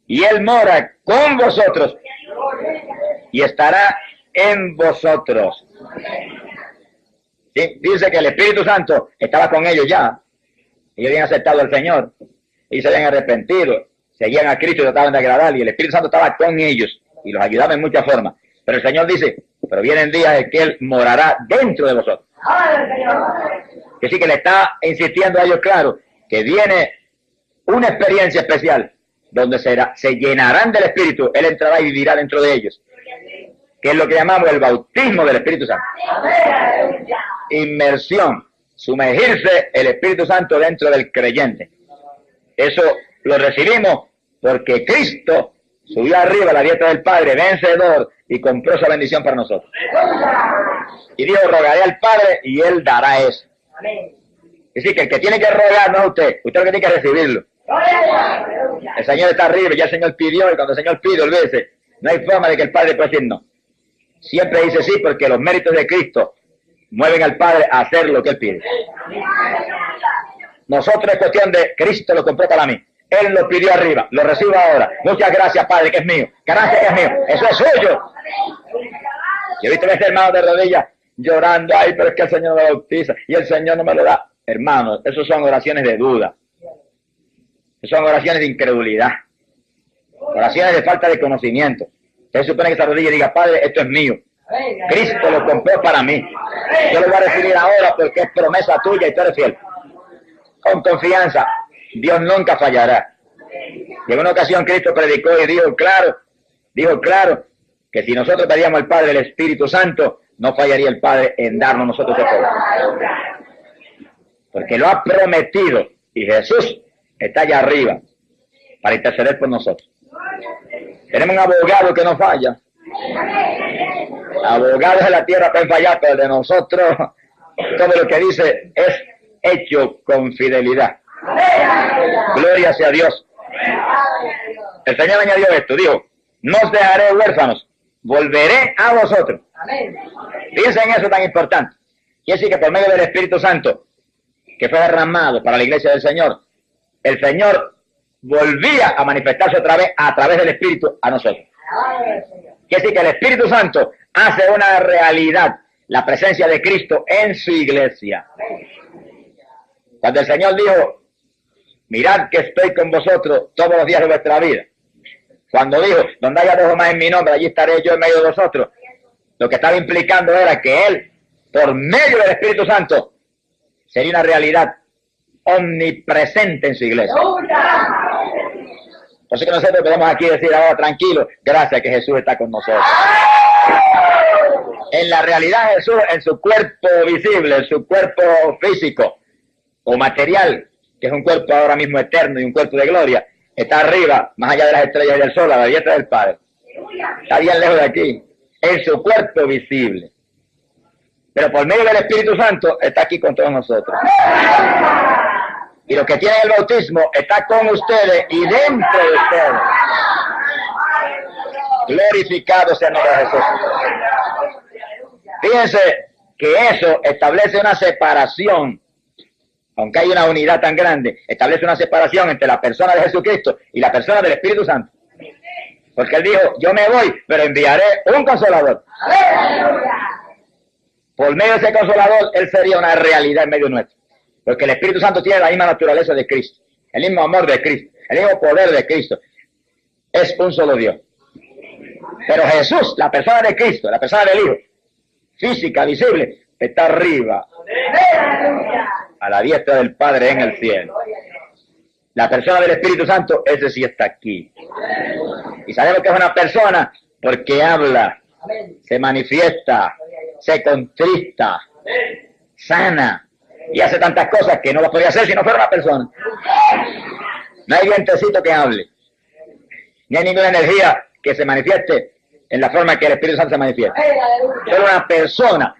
Y Él mora con vosotros y estará en vosotros. ¿Sí? Dice que el Espíritu Santo estaba con ellos ya. Ellos habían aceptado al Señor y se habían arrepentido, seguían a Cristo y trataban de agradarle. Y el Espíritu Santo estaba con ellos y los ayudaba en muchas formas. Pero el Señor dice, pero vienen días en que Él morará dentro de vosotros. Que sí que le está insistiendo a ellos, claro, que viene una experiencia especial donde se llenarán del Espíritu. Él entrará y vivirá dentro de ellos, que es lo que llamamos el bautismo del Espíritu Santo. Inmersión, sumergirse el Espíritu Santo dentro del creyente. Eso lo recibimos porque Cristo subió arriba a la diestra del Padre, vencedor, y compró esa bendición para nosotros. Y dijo, rogaré al Padre y Él dará eso. Es decir, que el que tiene que rogar no es usted lo que tiene que recibirlo. El Señor está arriba, ya el Señor pidió, y cuando el Señor pide, olvídese, no hay forma de que el Padre pueda decir no. Siempre dice sí porque los méritos de Cristo mueven al Padre a hacer lo que Él pide. Nosotros es cuestión de Cristo lo compró para mí. Él lo pidió arriba, lo recibo ahora. Muchas gracias, Padre, que es mío. Gracias, que es mío. Eso es suyo. Yo he visto a este hermano de rodillas llorando. Ay, pero es que el Señor me bautiza y el Señor no me lo da. Hermanos, esos son oraciones de duda. Esos son oraciones de incredulidad. Oraciones de falta de conocimiento. Usted supone que esa rodilla y diga, Padre, esto es mío. Cristo lo compró para mí. Yo lo voy a recibir ahora porque es promesa tuya y tú eres fiel. Con confianza. Dios nunca fallará. Y en una ocasión Cristo predicó y dijo claro, que si nosotros pedíamos al Padre el Espíritu Santo, no fallaría el Padre en darnos nosotros ese poder. Porque lo ha prometido y Jesús está allá arriba para interceder por nosotros. Tenemos un abogado que no falla. Abogados de la tierra pueden fallar, pero de nosotros todo lo que dice es hecho con fidelidad. Gloria sea Dios. El Señor añadió esto, dijo, no os dejaré huérfanos, volveré a vosotros. Piensa en eso tan importante. Quiere decir que por medio del Espíritu Santo, que fue derramado para la iglesia del Señor, el Señor volvía a manifestarse otra vez a través del Espíritu a nosotros. Quiere decir que el Espíritu Santo hace una realidad la presencia de Cristo en su iglesia. Cuando el Señor dijo, mirad que estoy con vosotros todos los días de vuestra vida. Cuando dijo, donde haya dos o más en mi nombre, allí estaré yo en medio de vosotros. Lo que estaba implicando era que Él, por medio del Espíritu Santo, sería una realidad omnipresente en su iglesia. Por eso que nosotros podemos aquí decir ahora tranquilo, gracias que Jesús está con nosotros. En la realidad Jesús, en su cuerpo visible, en su cuerpo físico o material, que es un cuerpo ahora mismo eterno y un cuerpo de gloria, está arriba, más allá de las estrellas y del sol, a la diestra del Padre. Está bien lejos de aquí, en su cuerpo visible. Pero por medio del Espíritu Santo está aquí con todos nosotros. Y los que tienen el bautismo está con ustedes y dentro de ustedes. Glorificado sea el nombre de Jesús. Fíjense que eso establece una separación. Aunque hay una unidad tan grande, establece una separación entre la persona de Jesucristo y la persona del Espíritu Santo. Porque Él dijo, yo me voy, pero enviaré un consolador. Por medio de ese consolador, Él sería una realidad en medio nuestro. Porque el Espíritu Santo tiene la misma naturaleza de Cristo, el mismo amor de Cristo, el mismo poder de Cristo. Es un solo Dios. Pero Jesús, la persona de Cristo, la persona del Hijo, física, visible, está arriba, a la diestra del Padre en el cielo. La persona del Espíritu Santo, ese sí está aquí. Y sabemos que es una persona porque habla, se manifiesta, se contrista, sana y hace tantas cosas que no las podría hacer si no fuera una persona. No hay vientecito que hable, ni hay ninguna energía que se manifieste en la forma que el Espíritu Santo se manifiesta. Solo una persona,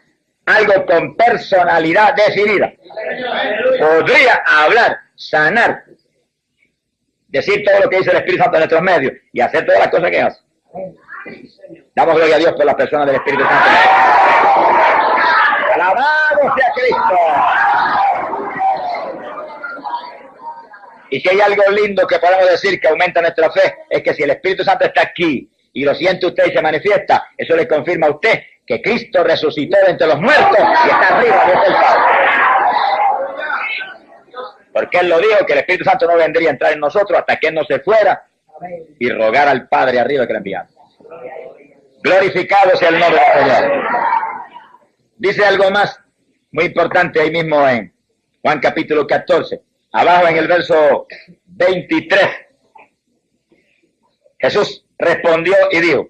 algo con personalidad definida, podría hablar, sanar, decir todo lo que dice el Espíritu Santo en nuestros medios y hacer todas las cosas que hace. Damos gloria a Dios por la persona del Espíritu Santo. ¡Alabado sea Cristo! Y si hay algo lindo que podemos decir que aumenta nuestra fe, es que si el Espíritu Santo está aquí y lo siente usted y se manifiesta, eso le confirma a usted que Cristo resucitó de entre los muertos y está arriba desde el Padre. Porque Él lo dijo, que el Espíritu Santo no vendría a entrar en nosotros hasta que Él no se fuera y rogar al Padre arriba que le enviara. Glorificado sea el nombre del Señor. Dice algo más muy importante ahí mismo en Juan capítulo 14, abajo en el verso 23. Jesús respondió y dijo,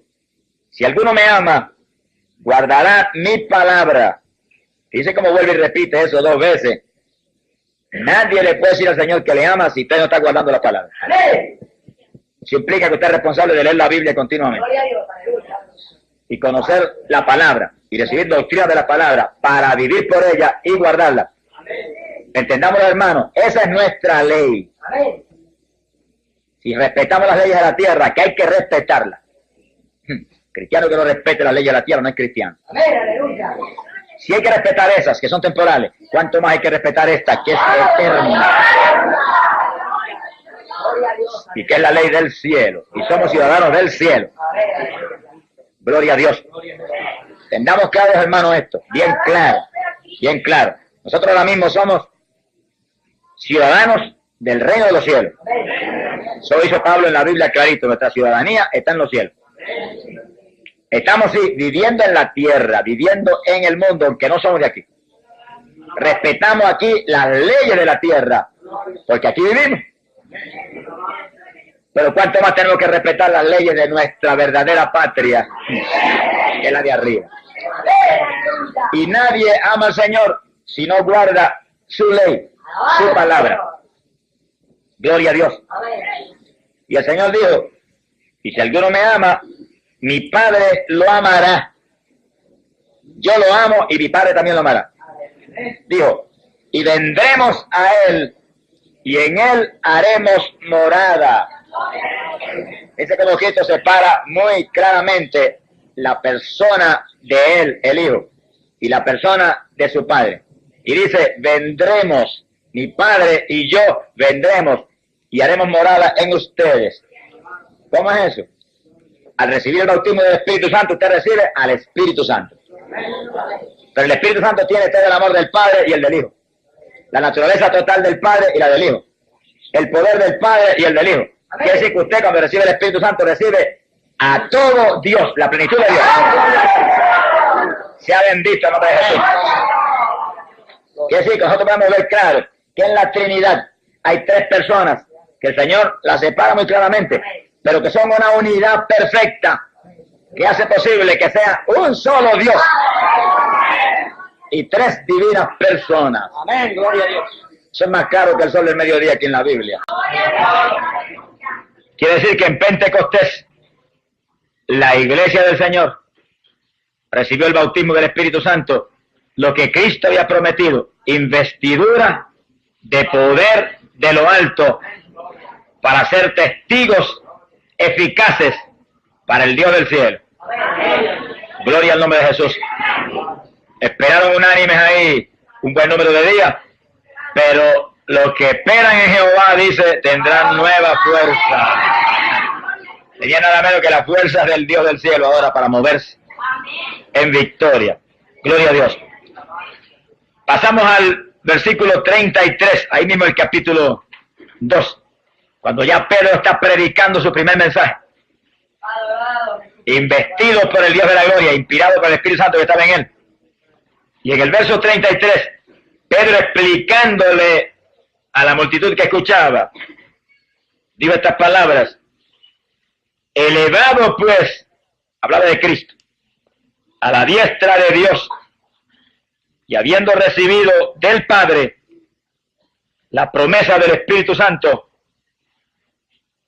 si alguno me ama, guardará mi palabra. Dice como vuelve y repite eso 2 veces. Nadie le puede decir al Señor que le ama si usted no está guardando la palabra. Eso implica que usted es responsable de leer la Biblia continuamente y conocer la palabra y recibir doctrina de la palabra para vivir por ella y guardarla. Entendámoslo, hermano, esa es nuestra ley. Si respetamos las leyes de la tierra, que hay que respetarlas. Cristiano que no respete la ley de la tierra no es cristiano.
Amén, aleluya.
Si hay que respetar esas, que son temporales, ¿cuánto más hay que respetar esta, que es eterna?
Gloria a Dios.
Y que es la ley del cielo. Y somos ciudadanos del cielo.
Amén.
Gloria a Dios. Tengamos claros, hermanos, esto. Bien claro. Bien claro. Nosotros ahora mismo somos ciudadanos del reino de los cielos. Eso lo hizo Pablo en la Biblia clarito. Nuestra ciudadanía está en los cielos. Estamos sí, viviendo en la tierra, viviendo en el mundo, aunque no somos de aquí. Respetamos aquí las leyes de la tierra, porque aquí vivimos. Pero cuánto más tenemos que respetar las leyes de nuestra verdadera patria, que es la de arriba. Y nadie ama al Señor si no guarda su ley, su palabra. Gloria a Dios. Y el Señor dijo, y si alguno me ama, mi Padre lo amará. Yo lo amo y mi Padre también lo amará. Dijo, y vendremos a Él y en Él haremos morada. Ese conojito separa muy claramente la persona de Él, el Hijo, y la persona de su Padre. Y dice, vendremos, mi Padre y yo vendremos y haremos morada en ustedes. ¿Cómo es eso? Al recibir el bautismo del Espíritu Santo, usted recibe al Espíritu Santo. Pero el Espíritu Santo tiene todo el amor del Padre y el del Hijo. La naturaleza total del Padre y la del Hijo. El poder del Padre y el del Hijo. Quiere decir que usted cuando recibe el Espíritu Santo recibe a todo Dios, la plenitud de Dios. Sea bendito el nombre de Jesús. Quiere decir que nosotros podemos ver claro que en la Trinidad hay tres personas que el Señor las separa muy claramente, pero que son una unidad perfecta que hace posible que sea un solo Dios y tres divinas personas.
Amén, gloria a Dios.
Eso es más claro que el sol del mediodía aquí en la Biblia. Quiere decir que en Pentecostés la iglesia del Señor recibió el bautismo del Espíritu Santo, lo que Cristo había prometido, investidura de poder de lo alto para ser testigos eficaces para el Dios del cielo. Gloria al nombre de Jesús. Esperaron unánimes ahí un buen número de días, pero los que esperan en Jehová, dice, tendrán nueva fuerza. Tenían nada menos que las fuerzas del Dios del cielo ahora para moverse en victoria. Gloria a Dios. Pasamos al versículo 33, ahí mismo el capítulo 2, cuando ya Pedro está predicando su primer mensaje. Investido por el Dios de la gloria, inspirado por el Espíritu Santo que estaba en él. Y en el verso 33, Pedro explicándole a la multitud que escuchaba, dijo estas palabras: elevado pues, hablaba de Cristo, a la diestra de Dios, y habiendo recibido del Padre la promesa del Espíritu Santo,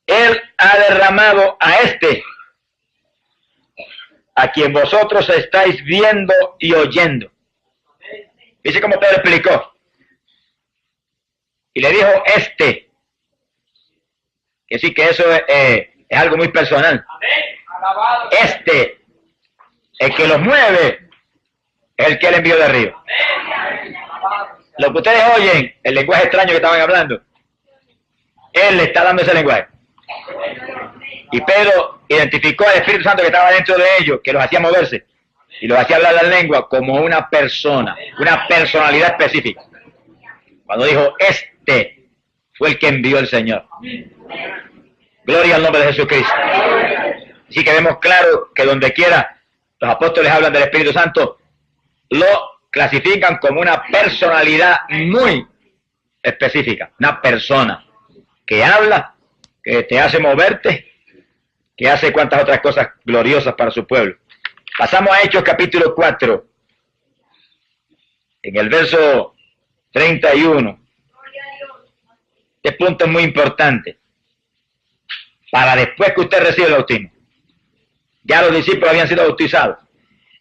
Él ha derramado a este, a quien vosotros estáis viendo y oyendo. Dice como Pedro explicó. Y le dijo este. Que sí, que eso es algo muy personal. Este, el que los mueve, es el que él envió de arriba. Lo que ustedes oyen, el lenguaje extraño que estaban hablando, él le está dando ese lenguaje. Y Pedro identificó al Espíritu Santo que estaba dentro de ellos, que los hacía moverse y los hacía hablar la lengua como una persona, una personalidad específica. Cuando dijo, este fue el que envió el Señor. Gloria al nombre de Jesucristo. Así que vemos claro que donde quiera los apóstoles hablan del Espíritu Santo, lo clasifican como una personalidad muy específica, una persona que habla, que te hace moverte, que hace cuantas otras cosas gloriosas para su pueblo. Pasamos a Hechos capítulo 4, en el verso 31. Este punto es muy importante, para después que usted recibe el bautismo. Ya los discípulos habían sido bautizados,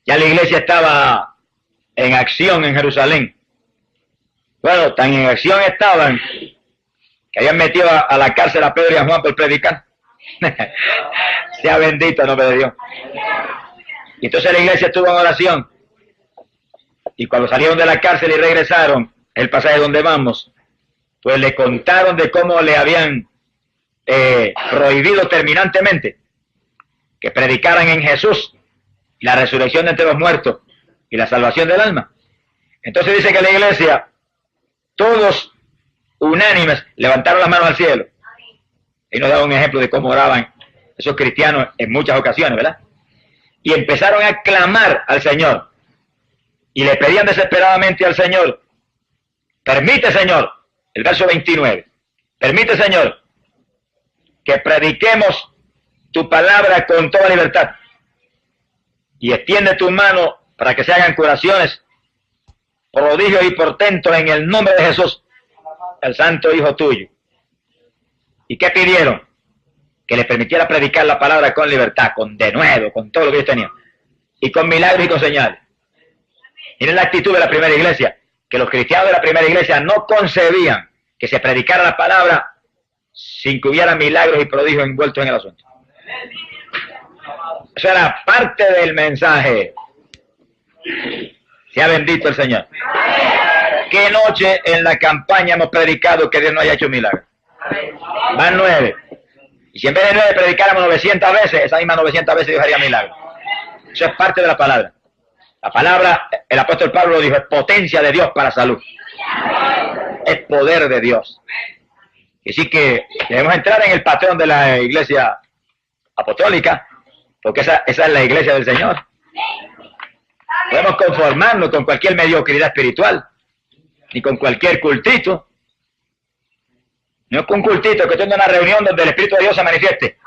ya la iglesia estaba en acción en Jerusalén. Bueno, tan en acción estaban que habían metido a la cárcel a Pedro y a Juan por predicar. Sea bendito el nombre de Dios. Y entonces la iglesia estuvo en oración. Y cuando salieron de la cárcel y regresaron, el pasaje donde vamos, pues le contaron de cómo le habían prohibido terminantemente que predicaran en Jesús la resurrección de entre los muertos y la salvación del alma. Entonces dice que la iglesia, todos unánimes, levantaron las manos al cielo. Y nos da un ejemplo de cómo oraban esos cristianos en muchas ocasiones, ¿verdad? Y empezaron a clamar al Señor. Y le pedían desesperadamente al Señor, permite, Señor, el verso 29, permite, Señor, que prediquemos tu palabra con toda libertad. Y extiende tu mano para que se hagan curaciones, prodigios y portentos en el nombre de Jesús, el santo Hijo tuyo. ¿Y qué pidieron? Que les permitiera predicar la palabra con libertad, con denuedo, con todo lo que ellos tenían. Y con milagros y con señales. Miren la actitud de la primera iglesia, que los cristianos de la primera iglesia no concebían que se predicara la palabra sin que hubiera milagros y prodigios envueltos en el asunto. Eso era parte del mensaje. Sea bendito el Señor. ¿Qué noche en la campaña hemos predicado que Dios no haya hecho milagros? Van 9. Y si en vez de 9 predicáramos 900 veces, esas mismas 900 veces Dios haría milagros. Eso es parte de la palabra. La palabra, el apóstol Pablo lo dijo, es potencia de Dios para salud. Es poder de Dios. Y así que debemos entrar en el patrón de la iglesia apostólica, porque esa es la iglesia del Señor. Podemos conformarnos con cualquier mediocridad espiritual, ni con cualquier cultito. No con un cultito, que tenga una reunión donde el Espíritu de Dios se manifieste.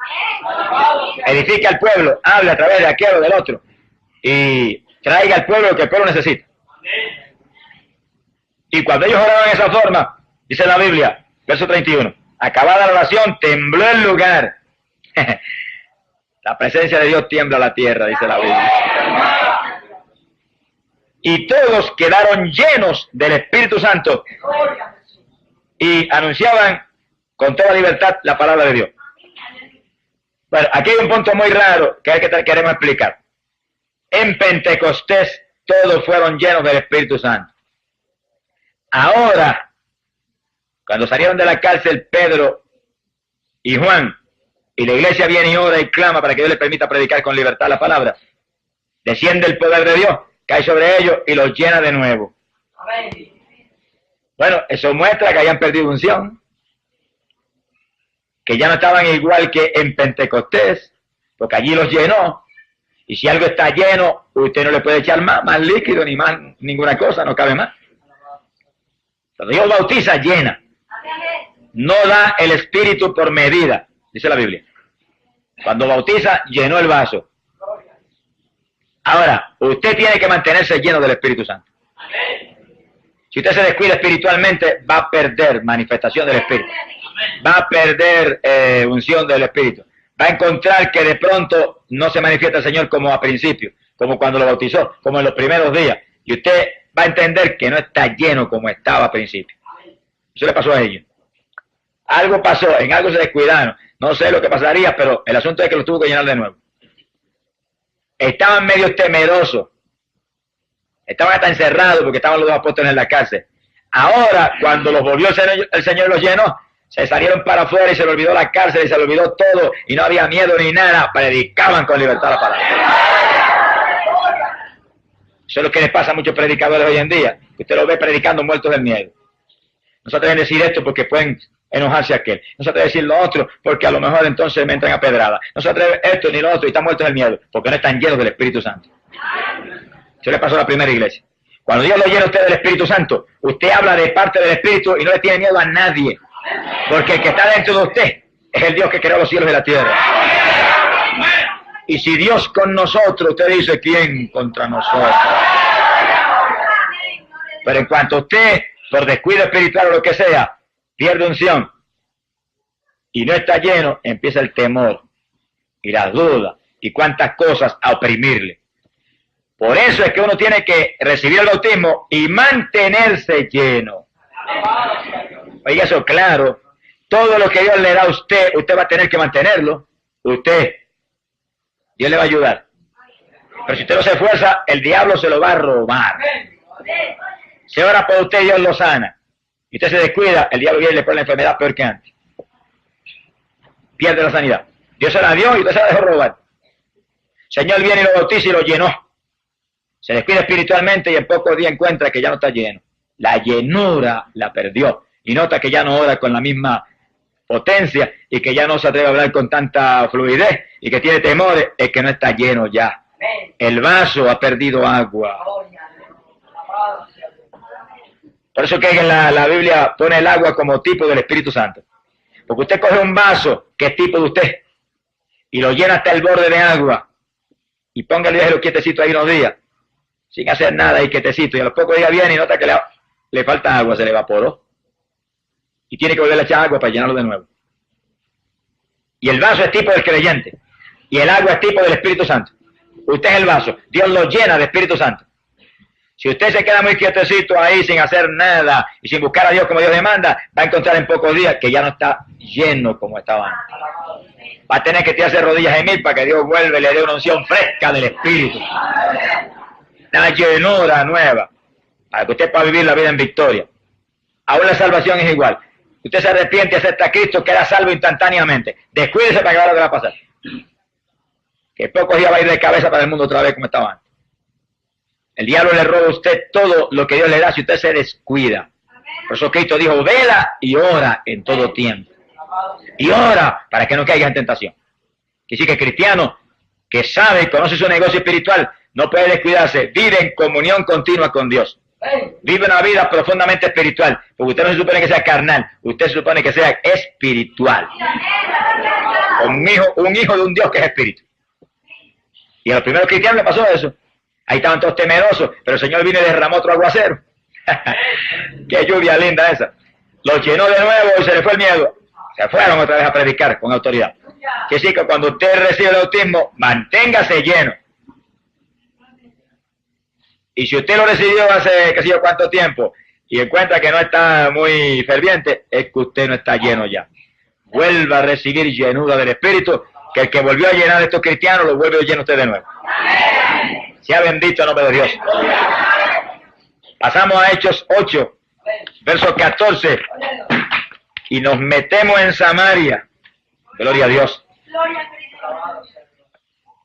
Edifique al pueblo, hable a través de aquel o del otro. Y traiga al pueblo lo que el pueblo necesita. Y cuando ellos oraban de esa forma, dice la Biblia, verso 31, acabada la oración, tembló el lugar. La presencia de Dios tiembla la tierra, dice la Biblia. Y todos quedaron llenos del Espíritu Santo y anunciaban con toda libertad la palabra de Dios. Bueno, aquí hay un punto muy raro que queremos explicar. En Pentecostés todos fueron llenos del Espíritu Santo. Ahora, cuando salieron de la cárcel Pedro y Juan, y la iglesia viene y ora y clama para que Dios les permita predicar con libertad la palabra, desciende el poder de Dios, cae sobre ellos y los llena de nuevo. Bueno, eso muestra que hayan perdido unción, que ya no estaban igual que en Pentecostés, porque allí los llenó. Y si algo está lleno, usted no le puede echar más líquido, ni más ninguna cosa, no cabe más. Cuando Dios bautiza, llena. No da el Espíritu por medida, dice la Biblia. Cuando bautiza, llenó el vaso. Ahora, usted tiene que mantenerse lleno del Espíritu Santo. Si usted se descuida espiritualmente, va a perder manifestación del Espíritu. Va a perder unción del Espíritu. Va a encontrar que de pronto no se manifiesta el Señor como a principio, como cuando lo bautizó, como en los primeros días. Y usted va a entender que no está lleno como estaba a principio. Eso le pasó a ellos. Algo pasó, en algo se descuidaron. No sé lo que pasaría, pero el asunto es que lo tuvo que llenar de nuevo. Estaban medio temerosos. Estaban hasta encerrados porque estaban los dos apóstoles en la cárcel. Ahora, cuando los volvió el Señor y los llenó, se salieron para afuera y se le olvidó la cárcel y se le olvidó todo y no había miedo ni nada. Predicaban con libertad la palabra. Eso es lo que les pasa a muchos predicadores hoy en día. Usted los ve predicando muertos del miedo. No se atreven a decir esto porque pueden enojarse a aquel. No se atreven a decir lo otro porque a lo mejor entonces me entran a pedrada. No se atreven esto ni lo otro y están muertos del miedo porque no están llenos del Espíritu Santo. Eso le pasó a la primera iglesia. Cuando Dios lo llena a usted del Espíritu Santo, usted habla de parte del Espíritu y no le tiene miedo a nadie. Porque el que está dentro de usted es el Dios que creó los cielos y la tierra. Y si Dios con nosotros, usted dice, ¿quién contra nosotros? Pero en cuanto usted, por descuido espiritual o lo que sea, pierde unción y no está lleno, empieza el temor y las dudas y cuántas cosas a oprimirle. Por eso es que uno tiene que recibir el bautismo y mantenerse lleno. Oiga eso claro, todo lo que Dios le da a usted, usted va a tener que mantenerlo. Usted, Dios le va a ayudar. Pero si usted no se esfuerza, el diablo se lo va a robar. Si ora por usted, Dios lo sana. Y usted se descuida, el diablo viene y le pone la enfermedad peor que antes. Pierde la sanidad. Dios se la dio y usted se la dejó robar. El Señor viene y lo bautiza y lo llenó. Se descuida espiritualmente y en pocos días encuentra que ya no está lleno. La llenura la perdió. Y nota que ya no ora con la misma potencia y que ya no se atreve a hablar con tanta fluidez y que tiene temores, es que no está lleno ya. El vaso ha perdido agua. Por eso que en la Biblia pone el agua como tipo del Espíritu Santo. Porque usted coge un vaso que es tipo de usted y lo llena hasta el borde de agua y póngale déjelo quietecito ahí unos días sin hacer nada y quietecito y a los pocos días viene y nota que le falta agua, se le evaporó y tiene que volver a echar agua para llenarlo de nuevo. Y el vaso es tipo del creyente y el agua es tipo del Espíritu Santo. Usted es el vaso, Dios lo llena de Espíritu Santo. Si usted se queda muy quietecito ahí sin hacer nada y sin buscar a Dios como Dios demanda, va a encontrar en pocos días que ya no está lleno como estaba antes. Va a tener que tirarse rodillas en mí para que Dios vuelva y le dé una unción fresca del Espíritu. Una llenura nueva para que usted pueda vivir la vida en victoria. Aún la salvación es igual. Usted se arrepiente y acepta a Cristo, queda salvo instantáneamente. Descuídese para que vea lo que va a pasar. Que pocos días va a ir de cabeza para el mundo otra vez como estaba antes. El diablo le roba a usted todo lo que Dios le da si usted se descuida. Por eso Cristo dijo, vela y ora en todo tiempo. Y ora para que no caiga en tentación. Que sí que el cristiano que sabe y conoce su negocio espiritual no puede descuidarse. Vive en comunión continua con Dios. Vive una vida profundamente espiritual. Porque usted no se supone que sea carnal. Usted se supone que sea espiritual. Un hijo de un Dios que es espíritu. Y a los primeros cristianos le pasó eso. Ahí estaban todos temerosos, pero el Señor vino y derramó otro aguacero. Qué lluvia linda esa. Los llenó de nuevo y se les fue el miedo. Se fueron otra vez a predicar con autoridad. Que sí, que cuando usted recibe el bautismo, manténgase lleno. Y si usted lo recibió hace qué sé yo cuánto tiempo y encuentra que no está muy ferviente, es que usted no está lleno ya. Vuelva a recibir llenura del Espíritu, que el que volvió a llenar a estos cristianos lo vuelve a llenar usted de nuevo. Sea bendito el nombre de Dios. Pasamos a Hechos 8, verso 14. Y nos metemos en Samaria. Gloria a Dios.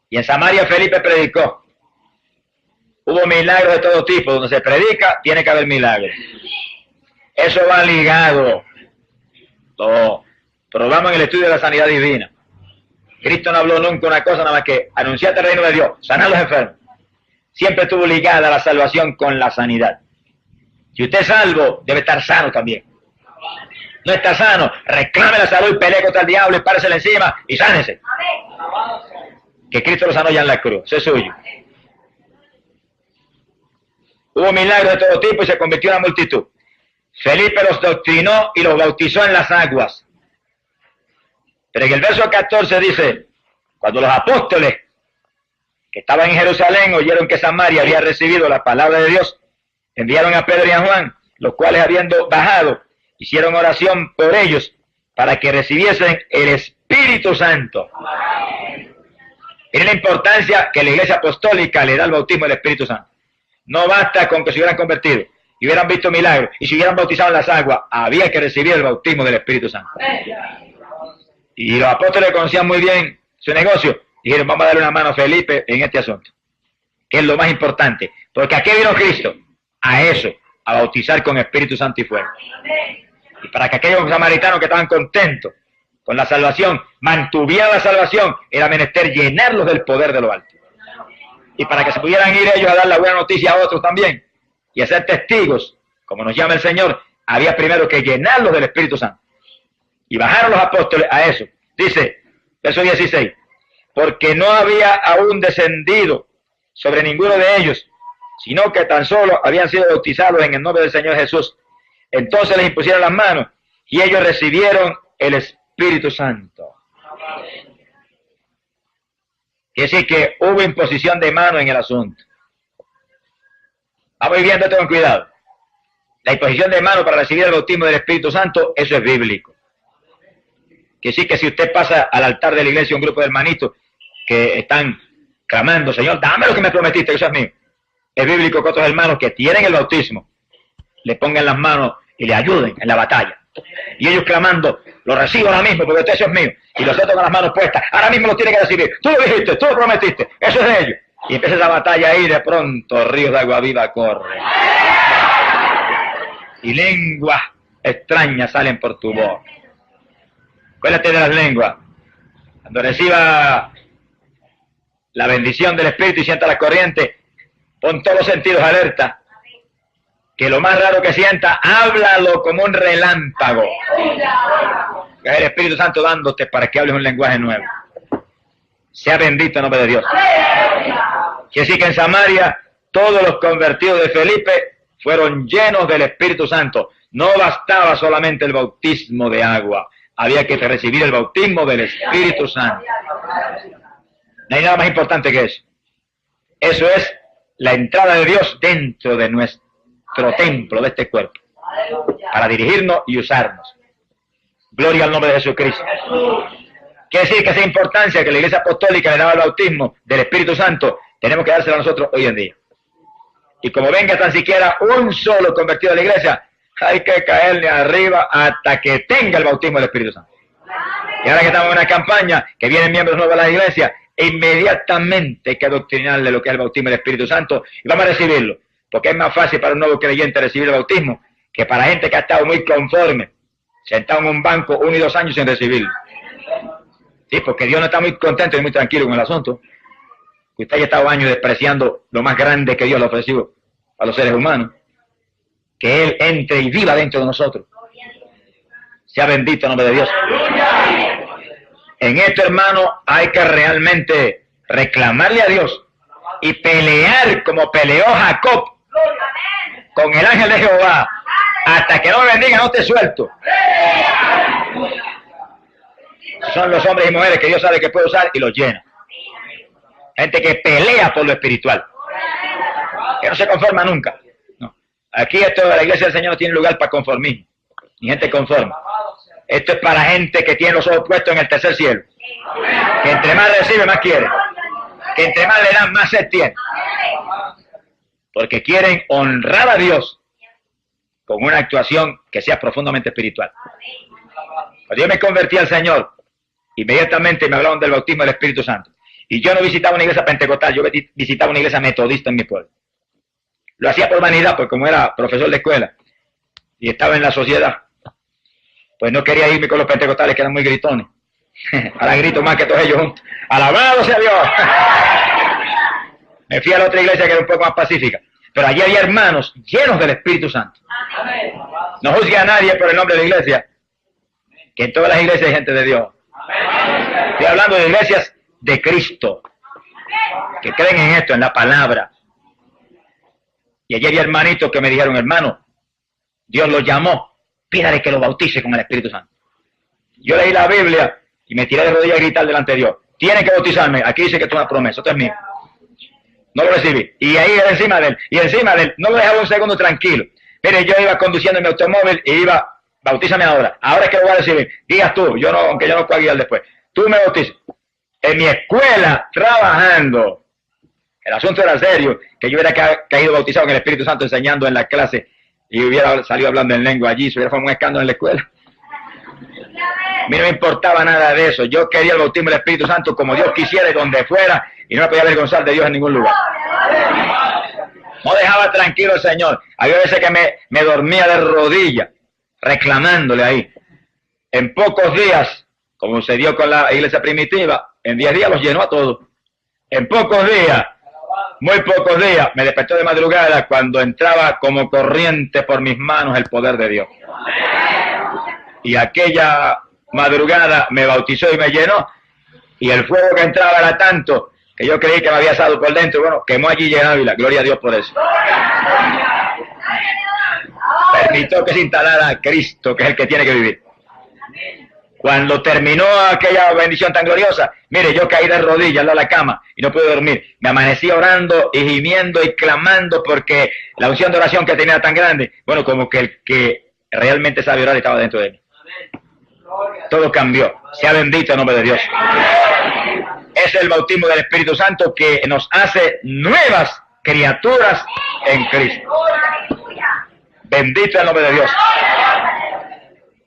Y en Samaria Felipe predicó. Hubo milagros de todo tipo. Donde se predica, tiene que haber milagros. Eso va ligado. Lo probamos en el estudio de la sanidad divina. Cristo no habló nunca una cosa nada más que anunciar el reino de Dios, sanar a los enfermos. Siempre estuvo ligada la salvación con la sanidad. Si usted es salvo, debe estar sano también. No está sano, reclame la salud y pelee contra el diablo y páresele encima y sánese. Que Cristo lo sanó ya en la cruz, eso es suyo. Hubo milagros de todo tipo y se convirtió en una multitud. Felipe los doctrinó y los bautizó en las aguas. Pero en el verso 14 dice, cuando los apóstoles que estaban en Jerusalén oyeron que Samaria había recibido la palabra de Dios, enviaron a Pedro y a Juan, los cuales habiendo bajado, hicieron oración por ellos para que recibiesen el Espíritu Santo. Miren la importancia que la Iglesia Apostólica le da al bautismo del Espíritu Santo. No basta con que se hubieran convertido y hubieran visto milagros y se hubieran bautizado en las aguas, había que recibir el bautismo del Espíritu Santo. Y los apóstoles conocían muy bien su negocio. Dijeron, vamos a darle una mano a Felipe en este asunto, que es lo más importante. Porque ¿a qué vino Cristo? A eso, a bautizar con Espíritu Santo y fuego. Y para que aquellos samaritanos que estaban contentos con la salvación, mantuvieran la salvación, era menester llenarlos del poder de lo alto. Y para que se pudieran ir ellos a dar la buena noticia a otros también, y a ser testigos, como nos llama el Señor, había primero que llenarlos del Espíritu Santo. Y bajaron los apóstoles a eso. Dice, verso 16, porque no había aún descendido sobre ninguno de ellos, sino que tan solo habían sido bautizados en el nombre del Señor Jesús. Entonces les impusieron las manos y ellos recibieron el Espíritu Santo. Quiere decir que hubo imposición de mano en el asunto. Vamos viendo esto con cuidado. La imposición de mano para recibir el bautismo del Espíritu Santo, eso es bíblico. Que sí que si usted pasa al altar de la iglesia un grupo de hermanitos que están clamando, Señor, dame lo que me prometiste, que eso es mío. Es bíblico que otros hermanos que tienen el bautismo le pongan las manos y le ayuden en la batalla. Y ellos clamando, lo recibo ahora mismo porque eso es mío. Y los otros con las manos puestas, ahora mismo lo tienen que recibir. Tú lo dijiste, tú lo prometiste, eso es de ellos. Y empieza esa batalla ahí, de pronto ríos de agua viva corren. Y lenguas extrañas salen por tu voz. Acuérdate de las lenguas. Cuando reciba la bendición del Espíritu y sienta la corriente, pon todos los sentidos alerta. Que lo más raro que sienta, háblalo como un relámpago. Que es el Espíritu Santo dándote para que hables un lenguaje nuevo. Sea bendito el nombre de Dios. Quiere decir que en Samaria todos los convertidos de Felipe fueron llenos del Espíritu Santo. No bastaba solamente el bautismo de agua, había que recibir el bautismo del Espíritu Santo. No hay nada más importante que eso. Eso es la entrada de Dios dentro de nuestro templo, de este cuerpo, para dirigirnos y usarnos. Gloria al nombre de Jesucristo. Quiere decir que esa importancia que la Iglesia Apostólica le daba al bautismo del Espíritu Santo, tenemos que dársela a nosotros hoy en día. Y como venga tan siquiera un solo convertido a la Iglesia, hay que caerle arriba hasta que tenga el bautismo del Espíritu Santo. Y ahora que estamos en una campaña, que vienen miembros nuevos a la Iglesia, inmediatamente hay que adoctrinarle lo que es el bautismo del Espíritu Santo y vamos a recibirlo. Porque es más fácil para un nuevo creyente recibir el bautismo que para gente que ha estado muy conforme, sentado en un banco 1 y 2 años sin recibirlo. Sí, porque Dios no está muy contento y muy tranquilo con el asunto. Usted haya estado años despreciando lo más grande que Dios le ofreció a los seres humanos. Que Él entre y viva dentro de nosotros. Sea bendito el nombre de Dios. En esto, hermano, hay que realmente reclamarle a Dios y pelear como peleó Jacob con el ángel de Jehová. Hasta que no me bendiga, no te suelto. Son los hombres y mujeres que Dios sabe que puede usar y los llena. Gente que pelea por lo espiritual, que no se conforma nunca. No. Aquí esto de la iglesia del Señor no tiene lugar para conformismo, ni gente conforme. Esto es para gente que tiene los ojos puestos en el tercer cielo, que entre más recibe, más quiere, que entre más le dan, más sed tiene, porque quieren honrar a Dios con una actuación que sea profundamente espiritual. Cuando yo me convertí al Señor, inmediatamente me hablaron del bautismo del Espíritu Santo. Y yo no visitaba una iglesia pentecostal, yo visitaba una iglesia metodista en mi pueblo. Lo hacía por vanidad, porque como era profesor de escuela y estaba en la sociedad, pues no quería irme con los pentecostales que eran muy gritones. Ahora grito más que todos ellos juntos. ¡Alabado sea Dios! Me fui a la otra iglesia que era un poco más pacífica. Pero allí había hermanos llenos del Espíritu Santo. No juzgue a nadie por el nombre de la iglesia, que en todas las iglesias hay gente de Dios. Estoy hablando de iglesias de Cristo, que creen en esto, en la palabra. Y allí había hermanitos que me dijeron, hermano, Dios lo llamó, pídale que lo bautice con el Espíritu Santo. Yo leí la Biblia y me tiré de rodillas a gritar delante de Dios, tiene que bautizarme, aquí dice que esto es una promesa, esto es mío. No lo recibí. Y ahí encima de él, no lo dejaba un segundo tranquilo. Mire, yo iba conduciendo mi automóvil y iba, bautízame ahora es que lo voy a recibir. Digas tú, yo no, aunque yo no pueda guiar después. Tú me bautizas. En mi escuela, trabajando. El asunto era serio, que yo hubiera caído bautizado en el Espíritu Santo enseñando en la clase y hubiera salido hablando en lengua allí, se hubiera formado un escándalo en la escuela. A mí no me importaba nada de eso. Yo quería el bautismo del Espíritu Santo como Dios quisiera y donde fuera, y no me podía avergonzar de Dios en ningún lugar. No dejaba tranquilo el Señor. Había veces que me dormía de rodillas, reclamándole ahí. En pocos días, como se dio con la iglesia primitiva, en 10 días los llenó a todos. En pocos días, muy pocos días, me despertó de madrugada cuando entraba como corriente por mis manos el poder de Dios. Y aquella madrugada me bautizó y me llenó, y el fuego que entraba era tanto que yo creí que me había asado por dentro. Bueno, quemó allí en Ávila, gloria a Dios por eso. Permitió que se instalara a Cristo, que es el que tiene que vivir. Cuando terminó aquella bendición tan gloriosa, mire, yo caí de rodillas a la cama y no pude dormir. Me amanecí orando y gimiendo y clamando porque la unción de oración que tenía era tan grande. Bueno, como que el que realmente sabe orar estaba dentro de mí. Todo cambió. Sea bendito el nombre de Dios. es el bautismo del Espíritu Santo que nos hace nuevas criaturas en Cristo. Bendito el nombre de Dios.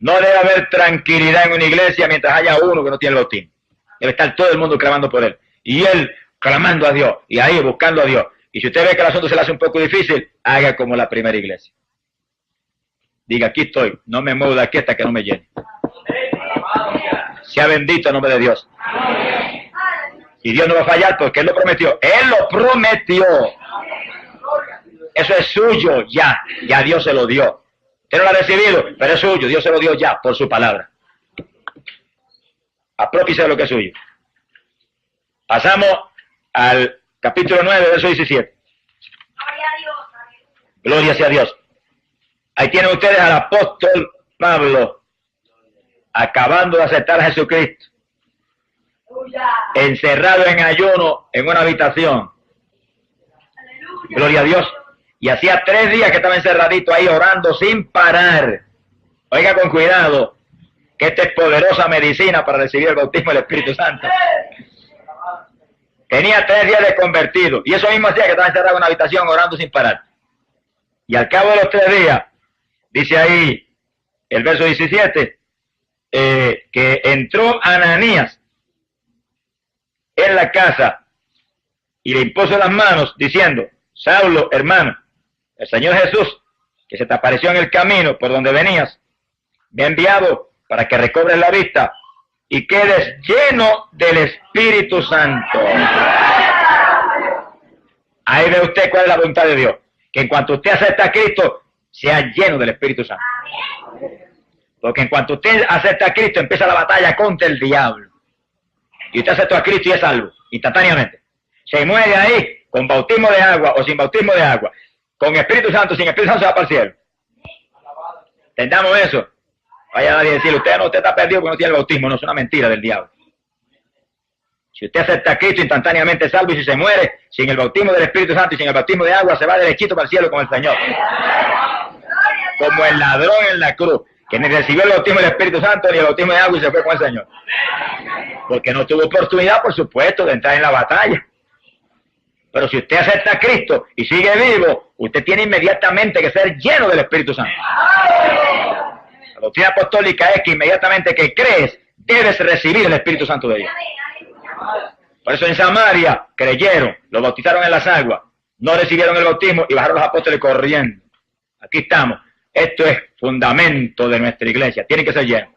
No debe haber tranquilidad en una iglesia mientras haya uno que no tiene el bautismo. Debe estar todo el mundo clamando por él. Y él clamando a Dios. Y ahí buscando a Dios. Y si usted ve que el asunto se le hace un poco difícil, haga como la primera iglesia. Diga, aquí estoy. No me muevo de aquí hasta que no me llene. Sea bendito el nombre de Dios. Y Dios no va a fallar porque Él lo prometió. Él lo prometió. Eso es suyo ya. Ya Dios se lo dio. Usted no lo ha recibido, pero es suyo. Dios se lo dio ya por su palabra. Apropiese de lo que es suyo. Pasamos al capítulo 9, verso 17. Gloria sea a Dios. Ahí tienen ustedes al apóstol Pablo acabando de aceptar a Jesucristo, encerrado en ayuno en una habitación. Gloria a Dios. Y hacía 3 días que estaba encerradito ahí orando sin parar. Oiga con cuidado, que esta es poderosa medicina para recibir el bautismo del Espíritu Santo. Tenía 3 días de convertido. Y eso mismo hacía que estaba encerrado en una habitación orando sin parar. Y al cabo de los 3 días, dice ahí el verso 17, que entró Ananías en la casa y le impuso las manos diciendo, Saulo, hermano, el Señor Jesús, que se te apareció en el camino por donde venías, me ha enviado para que recobres la vista y quedes lleno del Espíritu Santo. Ahí ve usted cuál es la voluntad de Dios, que en cuanto usted acepta a Cristo, sea lleno del Espíritu Santo. Porque en cuanto usted acepta a Cristo, empieza la batalla contra el diablo. Y usted acepta a Cristo y es salvo, instantáneamente. Se muere ahí, con bautismo de agua o sin bautismo de agua. Con Espíritu Santo, sin Espíritu Santo se va para el cielo. ¿Entendamos eso? Vaya nadie a decirle, usted está perdido porque no tiene el bautismo. No, es una mentira del diablo. Si usted acepta a Cristo, instantáneamente es salvo, y si se muere sin el bautismo del Espíritu Santo y sin el bautismo de agua, se va derechito para el cielo con el Señor. Como el ladrón en la cruz, que ni recibió el bautismo del Espíritu Santo ni el bautismo de agua y se fue con el Señor. Porque no tuvo oportunidad, por supuesto, de entrar en la batalla. Pero si usted acepta a Cristo y sigue vivo, usted tiene inmediatamente que ser lleno del Espíritu Santo. La doctrina apostólica es que inmediatamente que crees, debes recibir el Espíritu Santo de Dios. Por eso en Samaria creyeron, los bautizaron en las aguas, no recibieron el bautismo y bajaron los apóstoles corriendo. Aquí estamos. Esto es fundamento de nuestra iglesia. Tiene que ser lleno.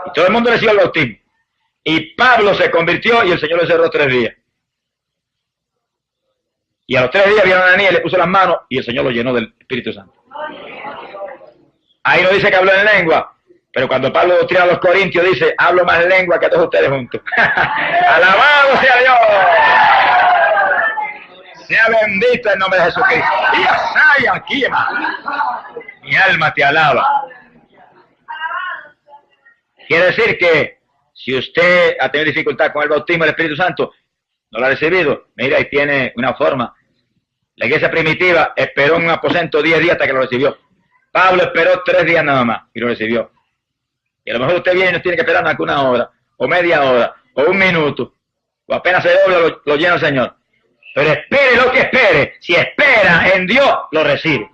Y todo el mundo recibió el bautismo. Y Pablo se convirtió y el Señor lo cerró 3 días. Y a los 3 días vieron a Ananías, le puso las manos y el Señor lo llenó del Espíritu Santo. Ahí no dice que habló en lengua, pero cuando Pablo doctrina a los corintios dice, hablo más lengua que todos ustedes juntos. ¡Alabado sea Dios! Sea bendito el nombre de Jesucristo. Y aquí, hermano. Mi alma te alaba. Quiere decir que si usted ha tenido dificultad con el bautismo del Espíritu Santo, no lo ha recibido, mira, ahí tiene una forma. La iglesia primitiva esperó en un aposento 10 días hasta que lo recibió. Pablo esperó 3 días nada más y lo recibió. Y a lo mejor usted viene y no tiene que esperar más que 1 hora, o media hora, o 1 minuto, o apenas se dobla, lo llena el Señor. Pero espere lo que espere, si espera en Dios, lo recibe.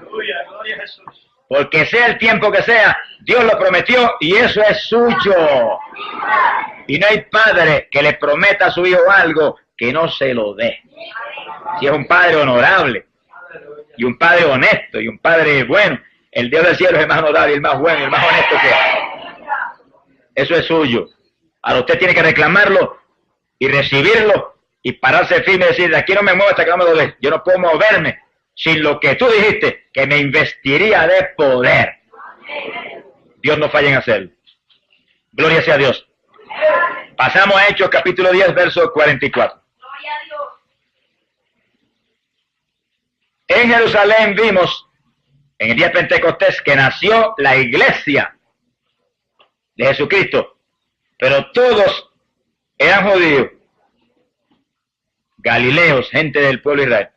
Gloria a Jesús. Porque sea el tiempo que sea, Dios lo prometió y eso es suyo. Y no hay padre que le prometa a su hijo algo que no se lo dé. Si es un padre honorable, y un padre honesto, y un padre bueno, el Dios del cielo es el más honorable, y el más bueno, y el más honesto que hay. Eso es suyo. Ahora usted tiene que reclamarlo y recibirlo y pararse firme y decir, de aquí no me muevo hasta que no me lo dé. Yo no puedo moverme sin lo que tú dijiste, que me investiría de poder. Dios no falla en hacerlo. Gloria sea a Dios. Pasamos a Hechos capítulo 10, verso 44. En Jerusalén vimos, en el día de Pentecostés, que nació la iglesia de Jesucristo, pero todos eran judíos, galileos, gente del pueblo de Israel.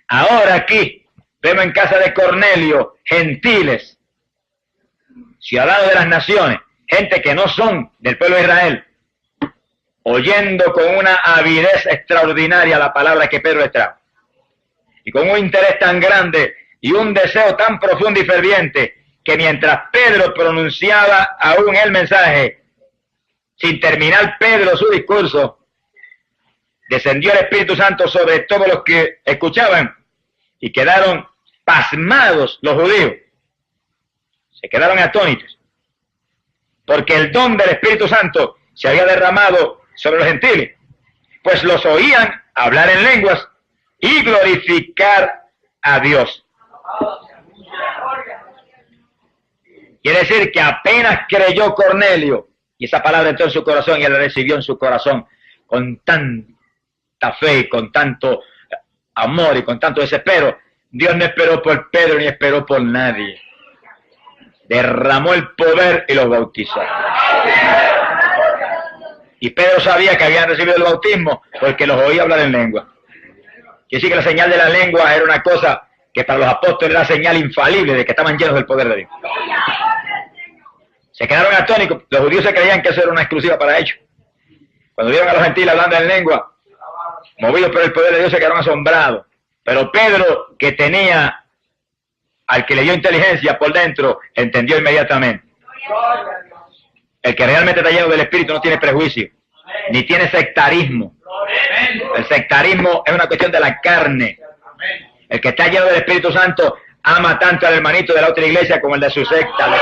Ahora aquí vemos en casa de Cornelio gentiles, ciudadanos de las naciones, gente que no son del pueblo de Israel, oyendo con una avidez extraordinaria la palabra que Pedro les trajo, y con un interés tan grande y un deseo tan profundo y ferviente, que mientras Pedro pronunciaba aún el mensaje, sin terminar Pedro su discurso, descendió el Espíritu Santo sobre todos los que escuchaban, y quedaron pasmados los judíos. Se quedaron atónitos, porque el don del Espíritu Santo se había derramado sobre los gentiles, pues los oían hablar en lenguas y glorificar a Dios. Quiere decir que apenas creyó Cornelio, y esa palabra entró en su corazón y él la recibió en su corazón con tanta fe, con tanto amor y con tanto desespero. Dios no esperó por Pedro ni esperó por nadie. Derramó el poder y los bautizó. Y Pedro sabía que habían recibido el bautismo porque los oía hablar en lengua. Quiere decir que la señal de la lengua era una cosa que para los apóstoles era señal infalible de que estaban llenos del poder de Dios. Se quedaron atónitos. Los judíos se creían que eso era una exclusiva para ellos. Cuando vieron a los gentiles hablando en lengua, movidos por el poder de Dios, se quedaron asombrados. Pero Pedro, que tenía al que le dio inteligencia por dentro, entendió inmediatamente. El que realmente está lleno del Espíritu no tiene prejuicio, ni tiene sectarismo. El sectarismo es una cuestión de la carne. El que está lleno del Espíritu Santo ama tanto al hermanito de la otra iglesia como el de su secta.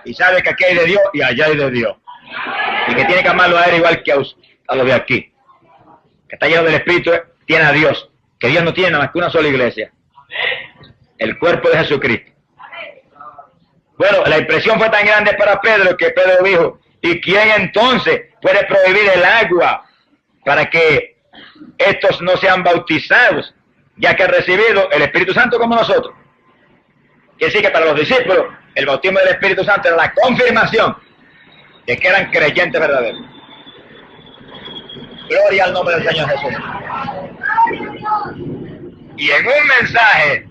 Y sabe que aquí hay de Dios y allá hay de Dios. Y que tiene que amarlo a él igual que a los de aquí. Que está lleno del Espíritu tiene a Dios. Que Dios no tiene nada más que una sola iglesia. El cuerpo de Jesucristo. Bueno, la impresión fue tan grande para Pedro que Pedro dijo, ¿y quién entonces puede prohibir el agua para que estos no sean bautizados, ya que han recibido el Espíritu Santo como nosotros? Quiere decir que para los discípulos el bautismo del Espíritu Santo era la confirmación de que eran creyentes verdaderos. Gloria al nombre del Señor Jesús. Y en un mensaje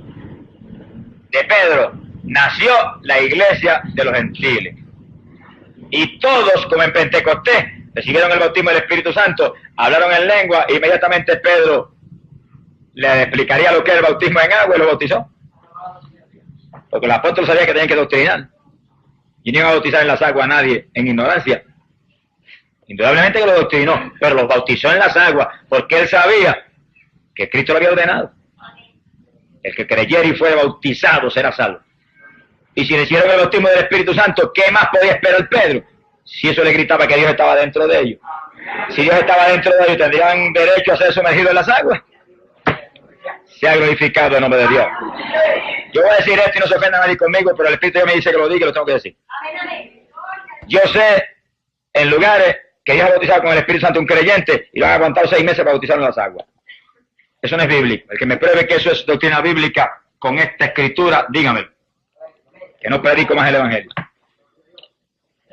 de Pedro nació la iglesia de los gentiles. Y todos, como en Pentecostés, recibieron el bautismo del Espíritu Santo, hablaron en lengua, e inmediatamente Pedro le explicaría lo que es el bautismo en agua y lo bautizó. Porque los apóstoles sabían que tenían que doctrinar. Y no iban a bautizar en las aguas a nadie en ignorancia. Indudablemente que lo doctrinó, pero los bautizó en las aguas, porque él sabía que Cristo lo había ordenado. El que creyera y fuera bautizado será salvo. Y si le hicieron el bautismo del Espíritu Santo, ¿qué más podía esperar Pedro? Si eso le gritaba que Dios estaba dentro de ellos. Si Dios estaba dentro de ellos, ¿tendrían derecho a ser sumergidos en las aguas? Sea glorificado el nombre de Dios. Yo voy a decir esto y no se ofenda a nadie conmigo, pero el Espíritu Dios me dice que lo diga y lo tengo que decir. Yo sé en lugares que Dios ha bautizado con el Espíritu Santo un creyente y lo han aguantado 6 meses para bautizarlo en las aguas. Eso no es bíblico. El que me pruebe que eso es doctrina bíblica con esta escritura, dígamelo. Que no predico más el Evangelio.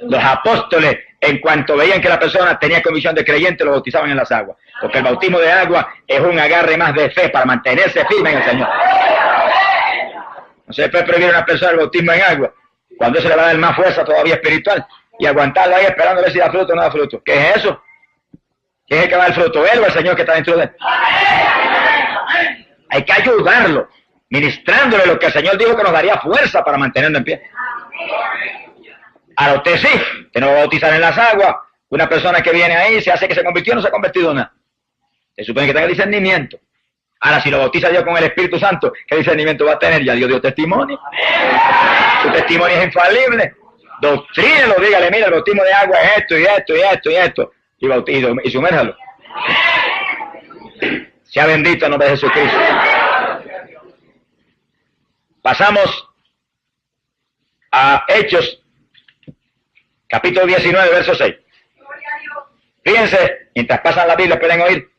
Los apóstoles, en cuanto veían que la persona tenía convicción de creyente, lo bautizaban en las aguas. Porque el bautismo de agua es un agarre más de fe para mantenerse firme en el Señor. No se puede prohibir a una persona el bautismo en agua cuando eso le va a dar más fuerza todavía espiritual y aguantarlo ahí esperando a ver si da fruto o no da fruto. ¿Qué es eso? ¿Quién es el que va a dar fruto? ¿Él o el Señor que está dentro de él? Hay que ayudarlo, ministrándole lo que el Señor dijo que nos daría fuerza para mantenerlo en pie. Ahora usted sí, usted no va a bautizar en las aguas. Una persona que viene ahí se hace que se convirtió, no se ha convertido en nada. Se supone que tenga discernimiento. Ahora, si lo bautiza Dios con el Espíritu Santo, ¿qué discernimiento va a tener? Ya Dios dio testimonio. Su testimonio es infalible. Doctrínelo, dígale, mira, el bautismo de agua es esto y esto y esto y esto. Y sumérjalo. Sea bendito el nombre de Jesucristo. Pasamos a Hechos, capítulo 19, verso 6. Fíjense, mientras pasan la Biblia pueden oír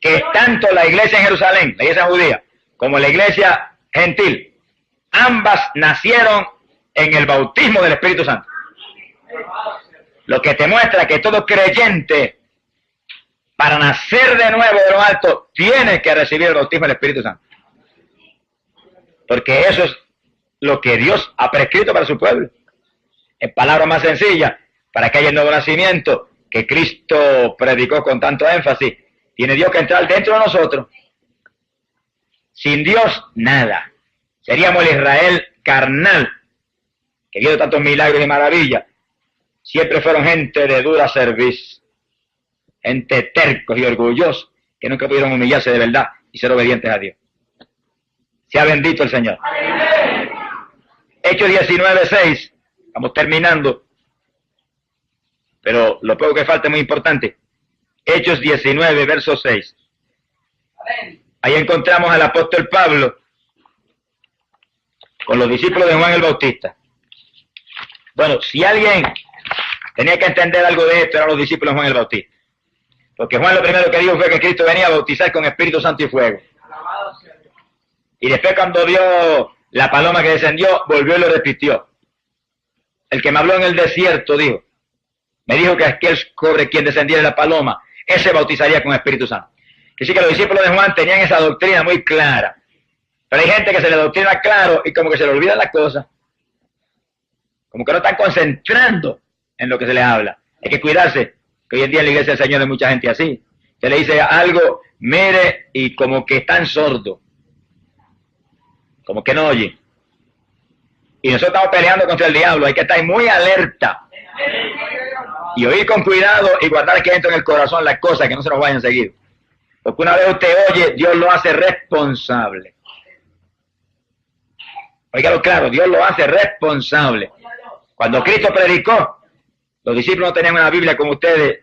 que tanto la iglesia en Jerusalén, la iglesia judía, como la iglesia gentil, ambas nacieron en el bautismo del Espíritu Santo. Lo que te muestra que todo creyente, para nacer de nuevo de lo alto, tiene que recibir el bautismo del Espíritu Santo. Porque eso es lo que Dios ha prescrito para su pueblo. en palabras más sencillas, para que haya el nuevo nacimiento que Cristo predicó con tanto énfasis, tiene Dios que entrar dentro de nosotros. Sin Dios, nada. Seríamos el Israel carnal, que vio tantos milagros y maravillas. Siempre fueron gente de dura cerviz, gente tercos y orgullosos, que nunca pudieron humillarse de verdad y ser obedientes a Dios. Sea bendito el Señor. Hechos 19:6, estamos terminando, pero lo poco que falta es muy importante. Hechos 19, verso 6. Ahí encontramos al apóstol Pablo con los discípulos de Juan el Bautista. Bueno, si alguien tenía que entender algo de esto, eran los discípulos de Juan el Bautista. Porque Juan lo primero que dijo fue que Cristo venía a bautizar con Espíritu Santo y fuego. Y después cuando vio la paloma que descendió, volvió y lo repitió. El que me habló en el desierto, dijo, me dijo que aquel sobre quien descendiera la paloma, ese bautizaría con Espíritu Santo. Que sí que los discípulos de Juan tenían esa doctrina muy clara. Pero hay gente que se le doctrina claro y como que se le olvidan las cosas. Como que no están concentrando en lo que se les habla. Hay que cuidarse, que hoy en día en la iglesia del Señor hay mucha gente así. Se le dice algo, mire, y como que están sordos. Como que no oye. Y nosotros estamos peleando contra el diablo, hay que estar muy alerta. Y oír con cuidado y guardar aquí dentro en el corazón las cosas que no se nos vayan a seguir. Porque una vez usted oye, Dios lo hace responsable. Óigalo claro, Dios lo hace responsable. Cuando Cristo predicó, los discípulos no tenían una Biblia como ustedes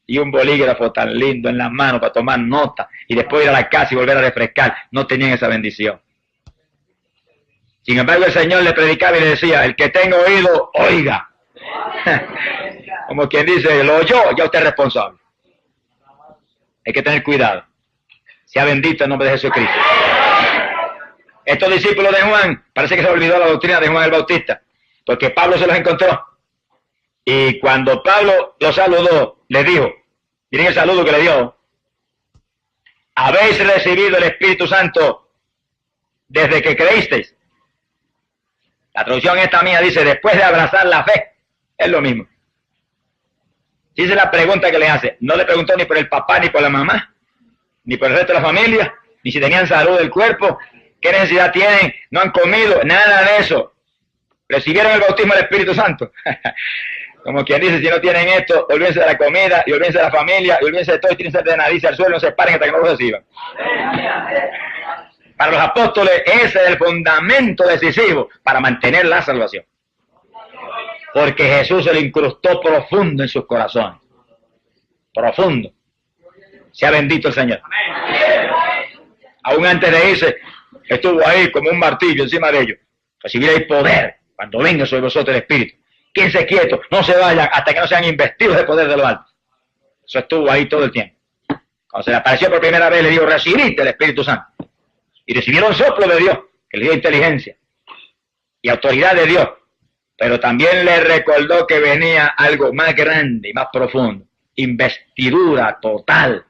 y un bolígrafo tan lindo en las manos para tomar nota y después ir a la casa y volver a refrescar. No tenían esa bendición. Sin embargo, el Señor le predicaba y le decía, el que tenga oído, oiga. Como quien dice, lo oyó, ya usted es responsable. Hay que tener cuidado. Sea bendito el nombre de Jesucristo. Estos discípulos de Juan, parece que se olvidó la doctrina de Juan el Bautista, porque Pablo se los encontró. Y cuando Pablo los saludó, les dijo, miren el saludo que le dio, habéis recibido el Espíritu Santo desde que creísteis. La traducción esta mía dice, después de abrazar la fe, es lo mismo. Dice la pregunta que le hace, no le preguntó ni por el papá, ni por la mamá, ni por el resto de la familia, ni si tenían salud del cuerpo, qué necesidad tienen, no han comido, nada de eso. Recibieron el bautismo del Espíritu Santo. Como quien dice, si no tienen esto, olvídense de la comida, y olvídense de la familia, y olvídense de todo, y tírense de nariz al suelo, no se paren hasta que no lo reciban. Para los apóstoles, ese es el fundamento decisivo para mantener la salvación. Porque Jesús se lo incrustó profundo en sus corazones. Profundo. Sea bendito el Señor. Aún antes de irse, estuvo ahí como un martillo encima de ellos. Recibiréis poder cuando venga sobre vosotros el Espíritu. Quédense quietos, no se vayan hasta que no sean investidos de poder de lo alto. Eso estuvo ahí todo el tiempo. Cuando se le apareció por primera vez, le dijo, recibiste el Espíritu Santo. Y recibieron soplo de Dios, que le dio inteligencia y autoridad de Dios. Pero también le recordó que venía algo más grande y más profundo. Investidura total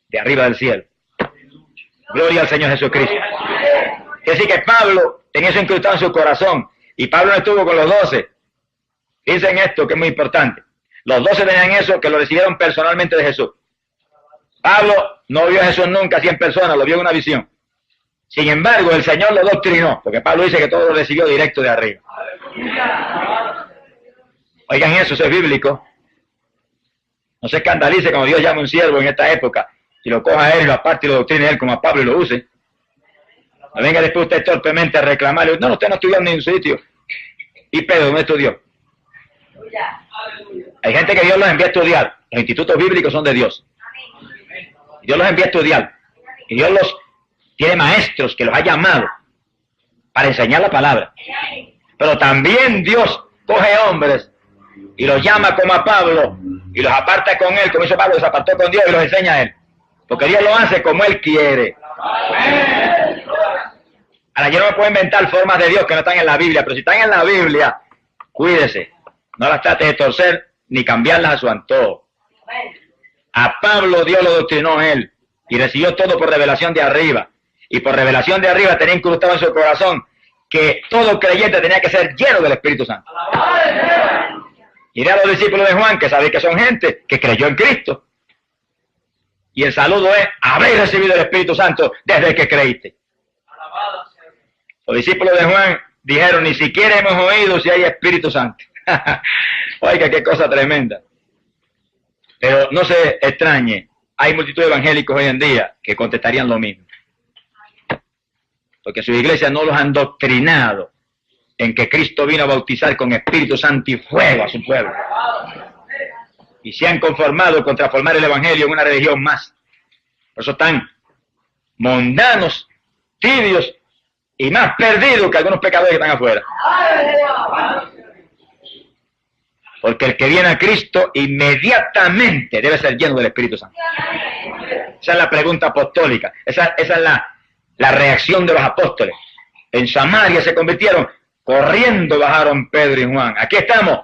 de arriba del cielo. Gloria al Señor Jesucristo. Es decir, que Pablo tenía eso incrustado en su corazón. Y Pablo no estuvo con los 12. Dicen esto que es muy importante. Los 12 tenían eso, que lo recibieron personalmente de Jesús. Pablo no vio a Jesús nunca así en persona, lo vio en una visión. Sin embargo, el Señor lo doctrinó, porque Pablo dice que todo lo recibió directo de arriba. Oigan eso es bíblico. No se escandalice cuando Dios llama a un siervo en esta época y lo coja a él y lo aparte y lo doctrine a él como a Pablo y lo use. No venga después usted torpemente a reclamarle, no, usted no estudió en ningún sitio. ¿Y Pedro dónde estudió? Hay gente que Dios los envía a estudiar. Los institutos bíblicos son de Dios. Dios los envía a estudiar. Y Dios los tiene maestros que los ha llamado para enseñar la palabra. Pero también Dios coge hombres y los llama como a Pablo y los aparta con él, como hizo Pablo, los apartó con Dios y los enseña a él. Porque Dios lo hace como él quiere. Ahora yo no me puedo inventar formas de Dios que no están en la Biblia, pero si están en la Biblia, cuídese. No las trate de torcer ni cambiarlas a su antojo. A Pablo Dios lo doctrinó él y recibió todo por revelación de arriba. Y por revelación de arriba tenía incrustado en su corazón que todo creyente tenía que ser lleno del Espíritu Santo. Miré a los discípulos de Juan, que sabéis que son gente que creyó en Cristo. Y el saludo es, habéis recibido el Espíritu Santo desde que creíste. Los discípulos de Juan dijeron, ni siquiera hemos oído si hay Espíritu Santo. Oiga, qué cosa tremenda. Pero no se extrañe, hay multitud de evangélicos hoy en día que contestarían lo mismo. Porque sus iglesias no los han doctrinado en que Cristo vino a bautizar con Espíritu Santo y fuego a su pueblo. Y se han conformado con transformar el evangelio en una religión más. Por eso están mundanos, tibios y más perdidos que algunos pecadores que están afuera. Porque el que viene a Cristo inmediatamente debe ser lleno del Espíritu Santo. Esa es la pregunta apostólica. Esa es la reacción de los apóstoles. En Samaria se convirtieron, corriendo bajaron Pedro y Juan. Aquí estamos.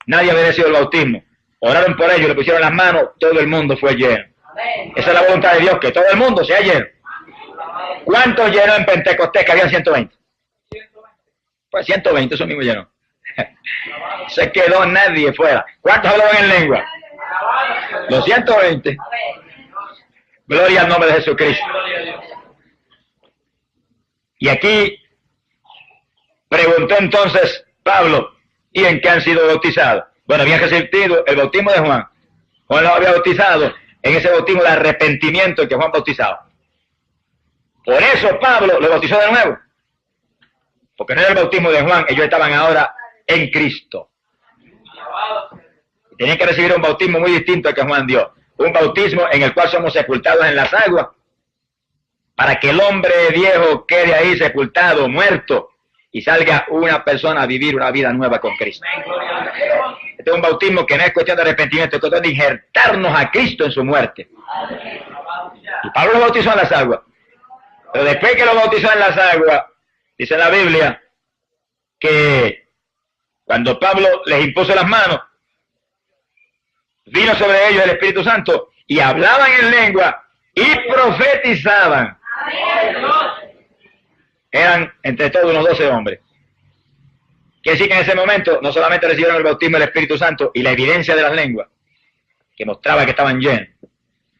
Nadie había recibido el bautismo. Oraron por ellos, le pusieron las manos, todo el mundo fue lleno. Esa es la voluntad de Dios, que todo el mundo sea lleno. ¿Cuántos llenó en Pentecostés? Que habían 120. Pues 120, eso mismo llenó. Se quedó nadie fuera. ¿Cuántos hablaban en lengua? Los 120. Gloria al nombre de Jesucristo. Y aquí preguntó entonces Pablo, ¿y en qué han sido bautizados? Bueno, habían recibido el bautismo de Juan. Juan los había bautizado en ese bautismo de arrepentimiento que Juan bautizaba. Por eso Pablo lo bautizó de nuevo. Porque no era el bautismo de Juan, ellos estaban ahora en Cristo. Tenían que recibir un bautismo muy distinto al que Juan dio. Un bautismo en el cual somos sepultados en las aguas, para que el hombre viejo quede ahí sepultado, muerto, y salga una persona a vivir una vida nueva con Cristo. Este es un bautismo que no es cuestión de arrepentimiento, es cuestión de injertarnos a Cristo en su muerte. Y Pablo lo bautizó en las aguas. Pero después que lo bautizó en las aguas, dice la Biblia que cuando Pablo les impuso las manos, vino sobre ellos el Espíritu Santo y hablaban en lengua y profetizaban. Eran entre todos unos 12 hombres. Quiere decir que en ese momento no solamente recibieron el bautismo del Espíritu Santo y la evidencia de las lenguas, que mostraba que estaban llenos,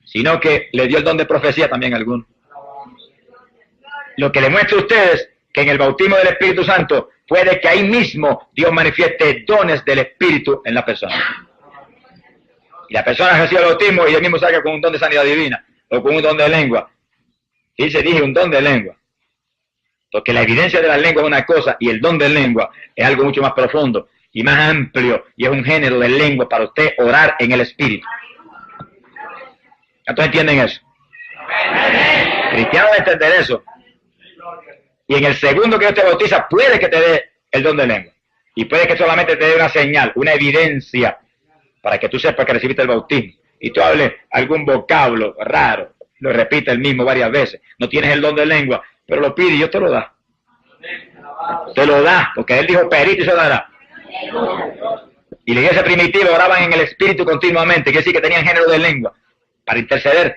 sino que le dio el don de profecía también a algunos. Lo que le muestra a ustedes que en el bautismo del Espíritu Santo puede que ahí mismo Dios manifieste dones del Espíritu en la persona. Y la persona recibe el bautismo y él mismo salga con un don de sanidad divina o con un don de lengua. Y se dije un don de lengua. Porque la evidencia de la lengua es una cosa y el don de lengua es algo mucho más profundo y más amplio y es un género de lengua para usted orar en el Espíritu. ¿Todos entienden eso? Cristianos deben entender eso. Y en el segundo que Dios te bautiza puede que te dé el don de lengua. Y puede que solamente te dé una señal, una evidencia para que tú sepas que recibiste el bautismo. Y tú hables algún vocablo raro, lo repites el mismo varias veces. No tienes el don de lengua, pero lo pide y Dios te lo da. Te lo da, porque Él dijo, perito y se dará. Y la iglesia primitiva oraban en el Espíritu continuamente, quiere decir que tenían género de lengua para interceder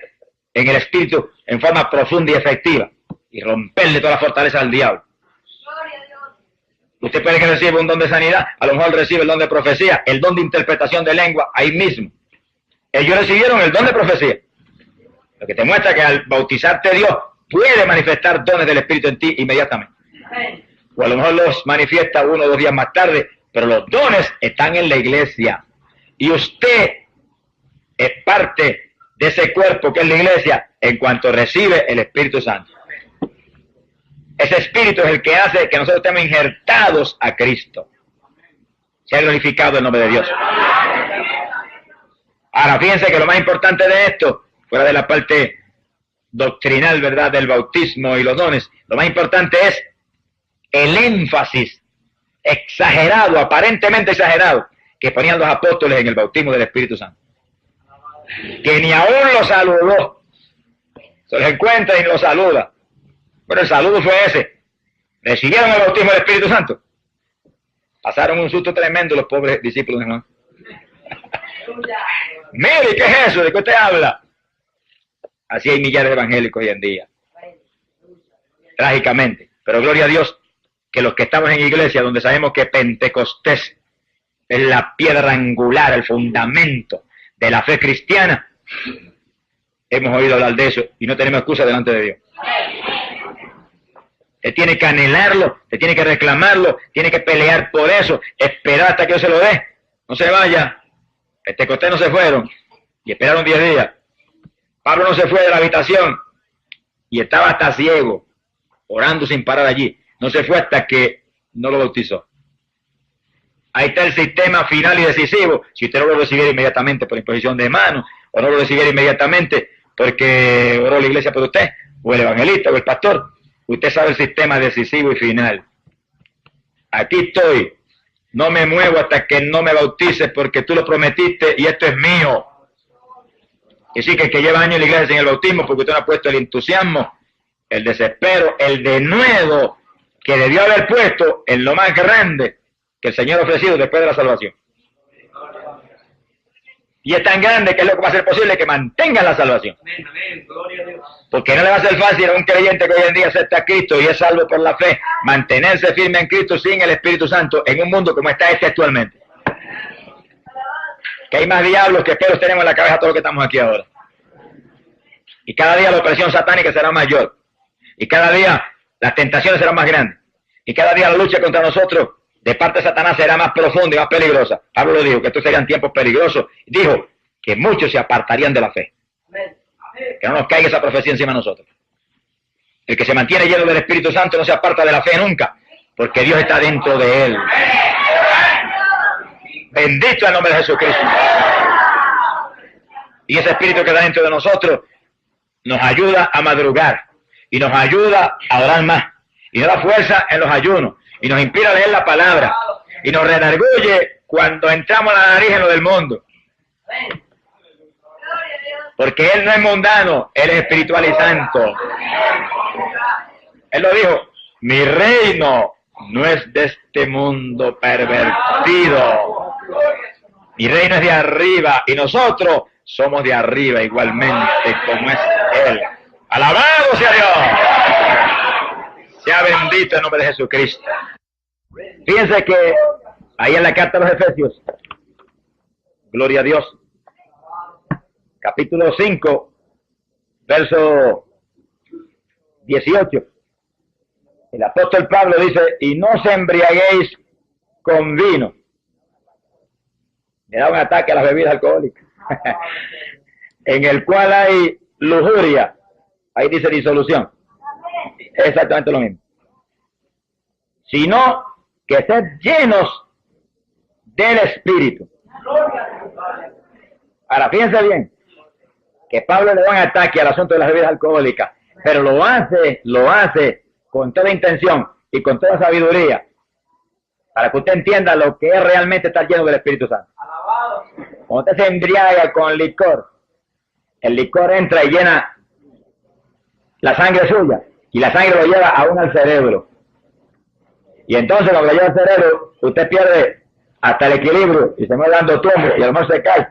en el Espíritu en forma profunda y efectiva y romperle toda la fortaleza al diablo. Usted puede que reciba un don de sanidad, a lo mejor recibe el don de profecía, el don de interpretación de lengua ahí mismo. Ellos recibieron el don de profecía. Lo que te muestra que al bautizarte Dios puede manifestar dones del Espíritu en ti inmediatamente. O a lo mejor los manifiesta 1 o 2 días más tarde, pero los dones están en la iglesia. Y usted es parte de ese cuerpo que es la iglesia en cuanto recibe el Espíritu Santo. Ese Espíritu es el que hace que nosotros estemos injertados a Cristo. Se ha glorificado el nombre de Dios. Ahora, fíjense que lo más importante de esto, fuera de la parte doctrinal, ¿verdad?, del bautismo y los dones, lo más importante es el énfasis exagerado, aparentemente exagerado, que ponían los apóstoles en el bautismo del Espíritu Santo. Que ni aún lo saludó. Se los encuentra y lo saluda. Bueno, el saludo fue ese. Recibieron el bautismo del Espíritu Santo. Pasaron un susto tremendo los pobres discípulos de Juan. Mire, ¿qué es eso? ¿De qué usted habla? Así hay millares de evangélicos hoy en día. Trágicamente. Pero gloria a Dios que los que estamos en iglesia, donde sabemos que Pentecostés es la piedra angular, el fundamento de la fe cristiana, hemos oído hablar de eso y no tenemos excusa delante de Dios. Usted tiene que anhelarlo, usted tiene que reclamarlo, tiene que pelear por eso, esperar hasta que Dios se lo dé. No se vaya. Pentecostés no se fueron y esperaron 10 días. Pablo no se fue de la habitación y estaba hasta ciego, orando sin parar allí. No se fue hasta que no lo bautizó. Ahí está el sistema final y decisivo. Si usted no lo recibiera inmediatamente por imposición de manos, o no lo recibiera inmediatamente porque oró la iglesia por usted, o el evangelista, o el pastor, usted sabe el sistema decisivo y final. Aquí estoy. No me muevo hasta que no me bautices porque tú lo prometiste y esto es mío. Y sí que el que lleva años en la iglesia sin el bautismo porque usted no ha puesto el entusiasmo, el desespero, el denuedo que debió haber puesto en lo más grande que el Señor ha ofrecido después de la salvación. Y es tan grande que es lo que va a ser posible que mantengan la salvación. Porque no le va a ser fácil a un creyente que hoy en día acepta a Cristo y es salvo por la fe, mantenerse firme en Cristo sin el Espíritu Santo en un mundo como está este actualmente. Que hay más diablos que pelos tenemos en la cabeza todos los que estamos aquí ahora. Y cada día la opresión satánica será mayor. Y cada día las tentaciones serán más grandes. Y cada día la lucha contra nosotros de parte de Satanás será más profunda y más peligrosa. Pablo lo dijo, que estos serían tiempos peligrosos. Dijo que muchos se apartarían de la fe. Que no nos caiga esa profecía encima de nosotros. El que se mantiene lleno del Espíritu Santo no se aparta de la fe nunca, porque Dios está dentro de él. Bendito el nombre de Jesucristo. Y ese Espíritu que está dentro de nosotros nos ayuda a madrugar y nos ayuda a orar más y nos da fuerza en los ayunos y nos inspira a leer la palabra y nos redarguye cuando entramos a la nariz en lo del mundo. Porque Él no es mundano, Él es espiritual y santo. Él lo dijo, mi reino no es de este mundo pervertido. Mi reino es de arriba y nosotros somos de arriba igualmente como es Él. ¡Alabado sea Dios! Sea bendito el nombre de Jesucristo. Fíjense que ahí en la carta de los Efesios, gloria a Dios, capítulo 5, verso 18, el apóstol Pablo dice, y no os embriaguéis con vino. Me da un ataque a las bebidas alcohólicas, en el cual hay lujuria, ahí dice disolución, exactamente lo mismo, sino que sed llenos del Espíritu. Ahora fíjense bien, que Pablo le da un ataque al asunto de las bebidas alcohólicas, pero lo hace con toda intención y con toda sabiduría, para que usted entienda lo que es realmente estar lleno del Espíritu Santo. Cuando usted se embriaga con licor, el licor entra y llena la sangre suya, y la sangre lo lleva aún al cerebro. Y entonces cuando lo lleva al cerebro, usted pierde hasta el equilibrio, y se va dando tumbo, y a lo mejor se cae.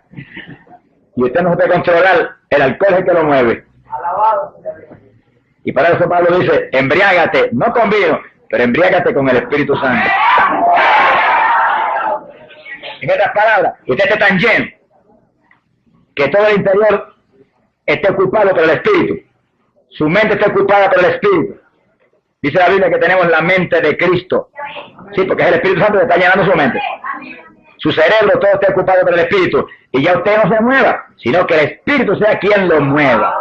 Y usted no puede controlar el alcohol que lo mueve. Y para eso Pablo dice, embriágate, no con vino, pero embriágate con el Espíritu Santo. En otras palabras, usted esté tan lleno que todo el interior esté ocupado por el Espíritu. Su mente está ocupada por el Espíritu. Dice la Biblia que tenemos la mente de Cristo. Sí, porque es el Espíritu Santo que está llenando su mente. Su cerebro todo está ocupado por el Espíritu. Y ya usted no se mueva, sino que el Espíritu sea quien lo mueva.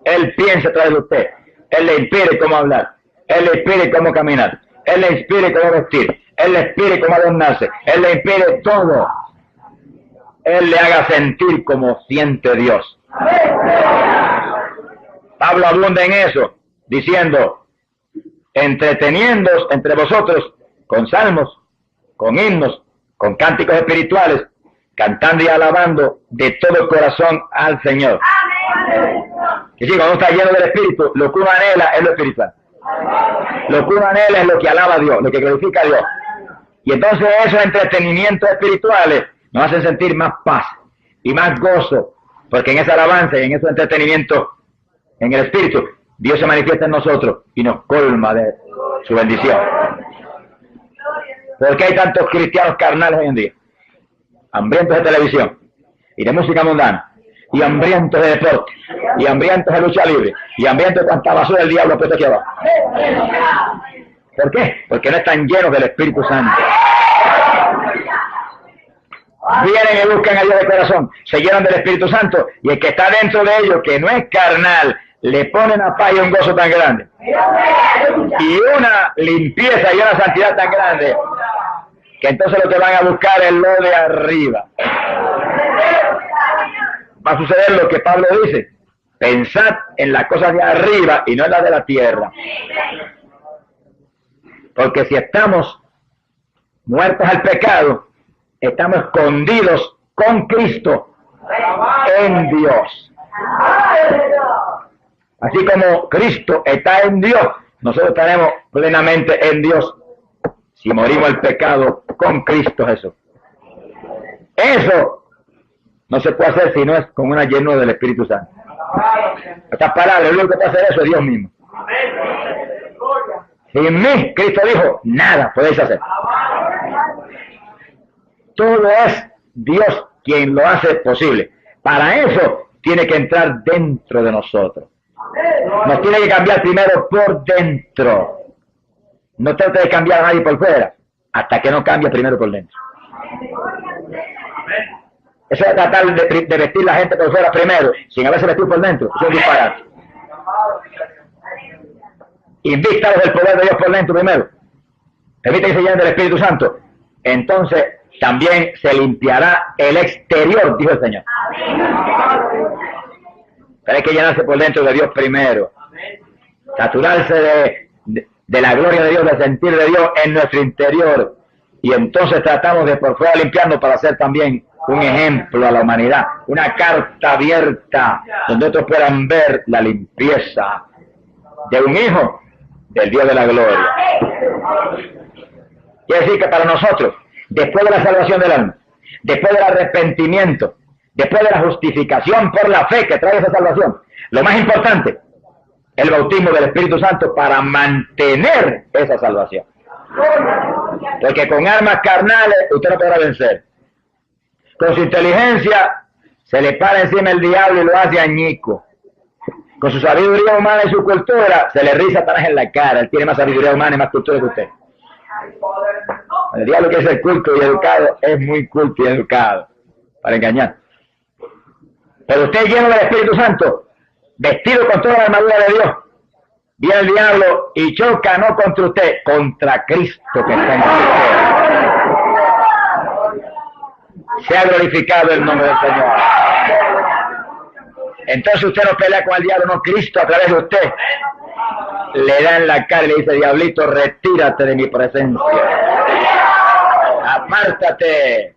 Él piensa a través de usted. Él le inspire cómo hablar. Él le inspire cómo caminar. Él le inspire cómo vestir. Él le inspire cómo adornarse. Él le inspire todo. Él le haga sentir como siente Dios. Pablo abunda en eso, diciendo, entreteniéndoos entre vosotros con salmos, con himnos, con cánticos espirituales, cantando y alabando de todo corazón al Señor. Y si cuando está lleno del Espíritu, lo que uno anhela es lo espiritual. Lo que uno anhela es lo que alaba a Dios, lo que glorifica a Dios. Y entonces esos entretenimientos espirituales nos hacen sentir más paz y más gozo, porque en esa alabanza y en esos entretenimientos en el Espíritu, Dios se manifiesta en nosotros y nos colma de su bendición. ¿Por qué hay tantos cristianos carnales hoy en día? Hambrientos de televisión y de música mundana, y hambrientos de deporte, y hambrientos de lucha libre, y hambrientos de cuanta basura el diablo ha puesto aquí abajo. ¿Por qué? Porque no están llenos del Espíritu Santo. Vienen y buscan a Dios de corazón, se llenan del Espíritu Santo, y el que está dentro de ellos, que no es carnal, le pone una paz y un gozo tan grande, y una limpieza y una santidad tan grande, que entonces lo que van a buscar es lo de arriba. Va a suceder lo que Pablo dice: pensad en las cosas de arriba y no en las de la tierra. Porque si estamos muertos al pecado, estamos escondidos con Cristo en Dios. Así como Cristo está en Dios, nosotros estaremos plenamente en Dios si morimos al pecado con Cristo Jesús. Eso no se puede hacer si no es con una llenura del Espíritu Santo. Estas palabras, el único que puede hacer eso es Dios mismo. Sin mí, Cristo dijo, nada podéis hacer. Todo es Dios quien lo hace posible. Para eso tiene que entrar dentro de nosotros. Nos tiene que cambiar primero por dentro. No trate de cambiar a nadie por fuera, hasta que no cambie primero por dentro. Eso de tratar de vestir la gente por fuera primero, sin haberse vestido por dentro, eso es disparate. Invístalos del poder de Dios por dentro primero. Permite que se llenen del Espíritu Santo. Entonces también se limpiará el exterior, dijo el Señor. Pero hay que llenarse por dentro de Dios primero. Saturarse de la gloria de Dios, del sentir de Dios en nuestro interior. Y entonces tratamos de por fuera limpiarnos para ser también un ejemplo a la humanidad. Una carta abierta donde otros puedan ver la limpieza de un hijo del Dios de la gloria. Quiere decir que para nosotros, después de la salvación del alma, después del arrepentimiento, después de la justificación por la fe que trae esa salvación, lo más importante, el bautismo del Espíritu Santo para mantener esa salvación. Porque con armas carnales usted no podrá vencer. Con su inteligencia se le para encima el diablo y lo hace añico. Con su sabiduría humana y su cultura se le riza Satanás en la cara. Él tiene más sabiduría humana y más cultura que usted. El diablo, que es el culto y educado, es muy culto y educado para engañar. Pero usted, lleno del Espíritu Santo, vestido con toda la armadura de Dios, viene el diablo y choca no contra usted, contra Cristo que está en usted. Sea glorificado el nombre del Señor. Entonces usted no pelea con el diablo, no, Cristo a través de usted le da en la cara y le dice: diablito, retírate de mi presencia, apártate,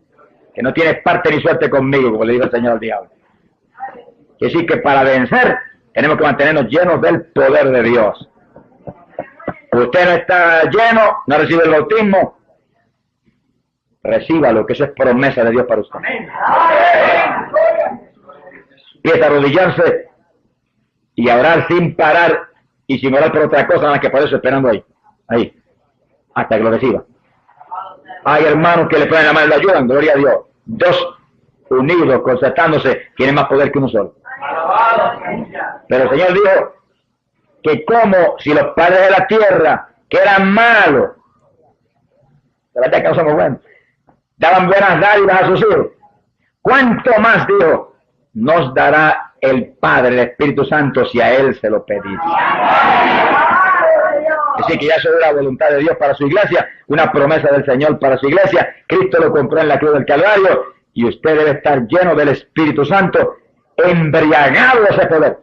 que no tienes parte ni suerte conmigo, como le dijo el Señor al diablo. Es decir, que para vencer tenemos que mantenernos llenos del poder de Dios. Usted no está lleno, no recibe el bautismo, recíbalo, que eso es promesa de Dios para usted. Empieza a arrodillarse y a orar sin parar y sin orar por otra cosa, nada más que por eso, esperando ahí, hasta que lo reciba. Hay hermanos que le ponen la mano y lo ayudan, gloria a Dios. Dos unidos, concertándose, tienen más poder que uno solo. Pero el Señor dijo que como si los padres de la tierra, que eran malos, la verdad que no somos buenos, daban buenas dádivas a sus hijos, ¿cuánto más, dijo, nos dará el Padre, el Espíritu Santo, si a Él se lo pedís? Así que ya eso es la voluntad de Dios para su iglesia, una promesa del Señor para su iglesia. Cristo lo compró en la cruz del Calvario y usted debe estar lleno del Espíritu Santo, embriagado de ese poder,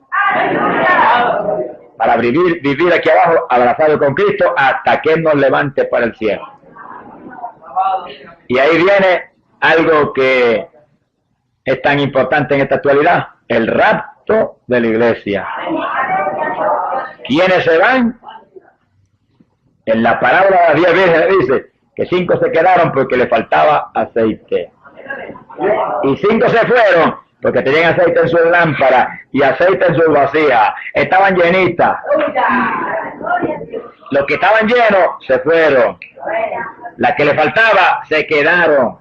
para vivir aquí abajo abrazado con Cristo hasta que Él nos levante para el cielo. Y ahí viene algo que es tan importante en esta actualidad: el rapto de la iglesia. ¿Quiénes se van? En la parábola de las 10 vírgenes dice que 5 se quedaron porque le faltaba aceite. Y 5 se fueron porque tenían aceite en su lámpara y aceite en su vasija. Estaban llenitas. Los que estaban llenos se fueron. Las que le faltaba se quedaron.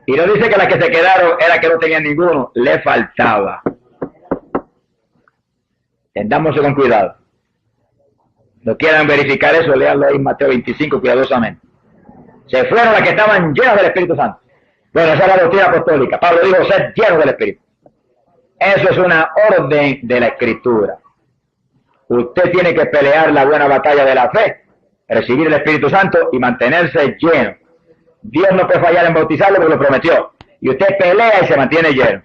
Y no dice que las que se quedaron era que no tenían ninguno, le faltaba. Tendámoslo con cuidado. No quieran verificar eso, leanlo ahí en Mateo 25 cuidadosamente. Se fueron las que estaban llenas del Espíritu Santo. Bueno, esa es la doctrina apostólica. Pablo dijo ser llenos del Espíritu. Eso es una orden de la Escritura. Usted tiene que pelear la buena batalla de la fe, recibir el Espíritu Santo y mantenerse lleno. Dios no puede fallar en bautizarlo porque lo prometió. Y usted pelea y se mantiene lleno.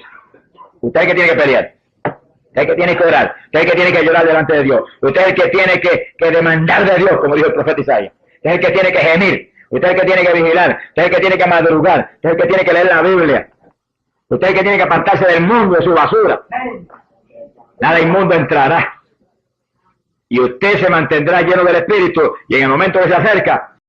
Usted es el que tiene que pelear. Usted es el que tiene que orar. Usted es el que tiene que llorar delante de Dios. Usted es el que tiene que demandar de Dios, como dijo el profeta Isaías. Usted es el que tiene que gemir. Usted es el que tiene que vigilar. Usted es el que tiene que madrugar. Usted es el que tiene que leer la Biblia. Usted es el que tiene que apartarse del mundo, de su basura. Nada inmundo entrará. Y usted se mantendrá lleno del Espíritu. Y en el momento que se acerca,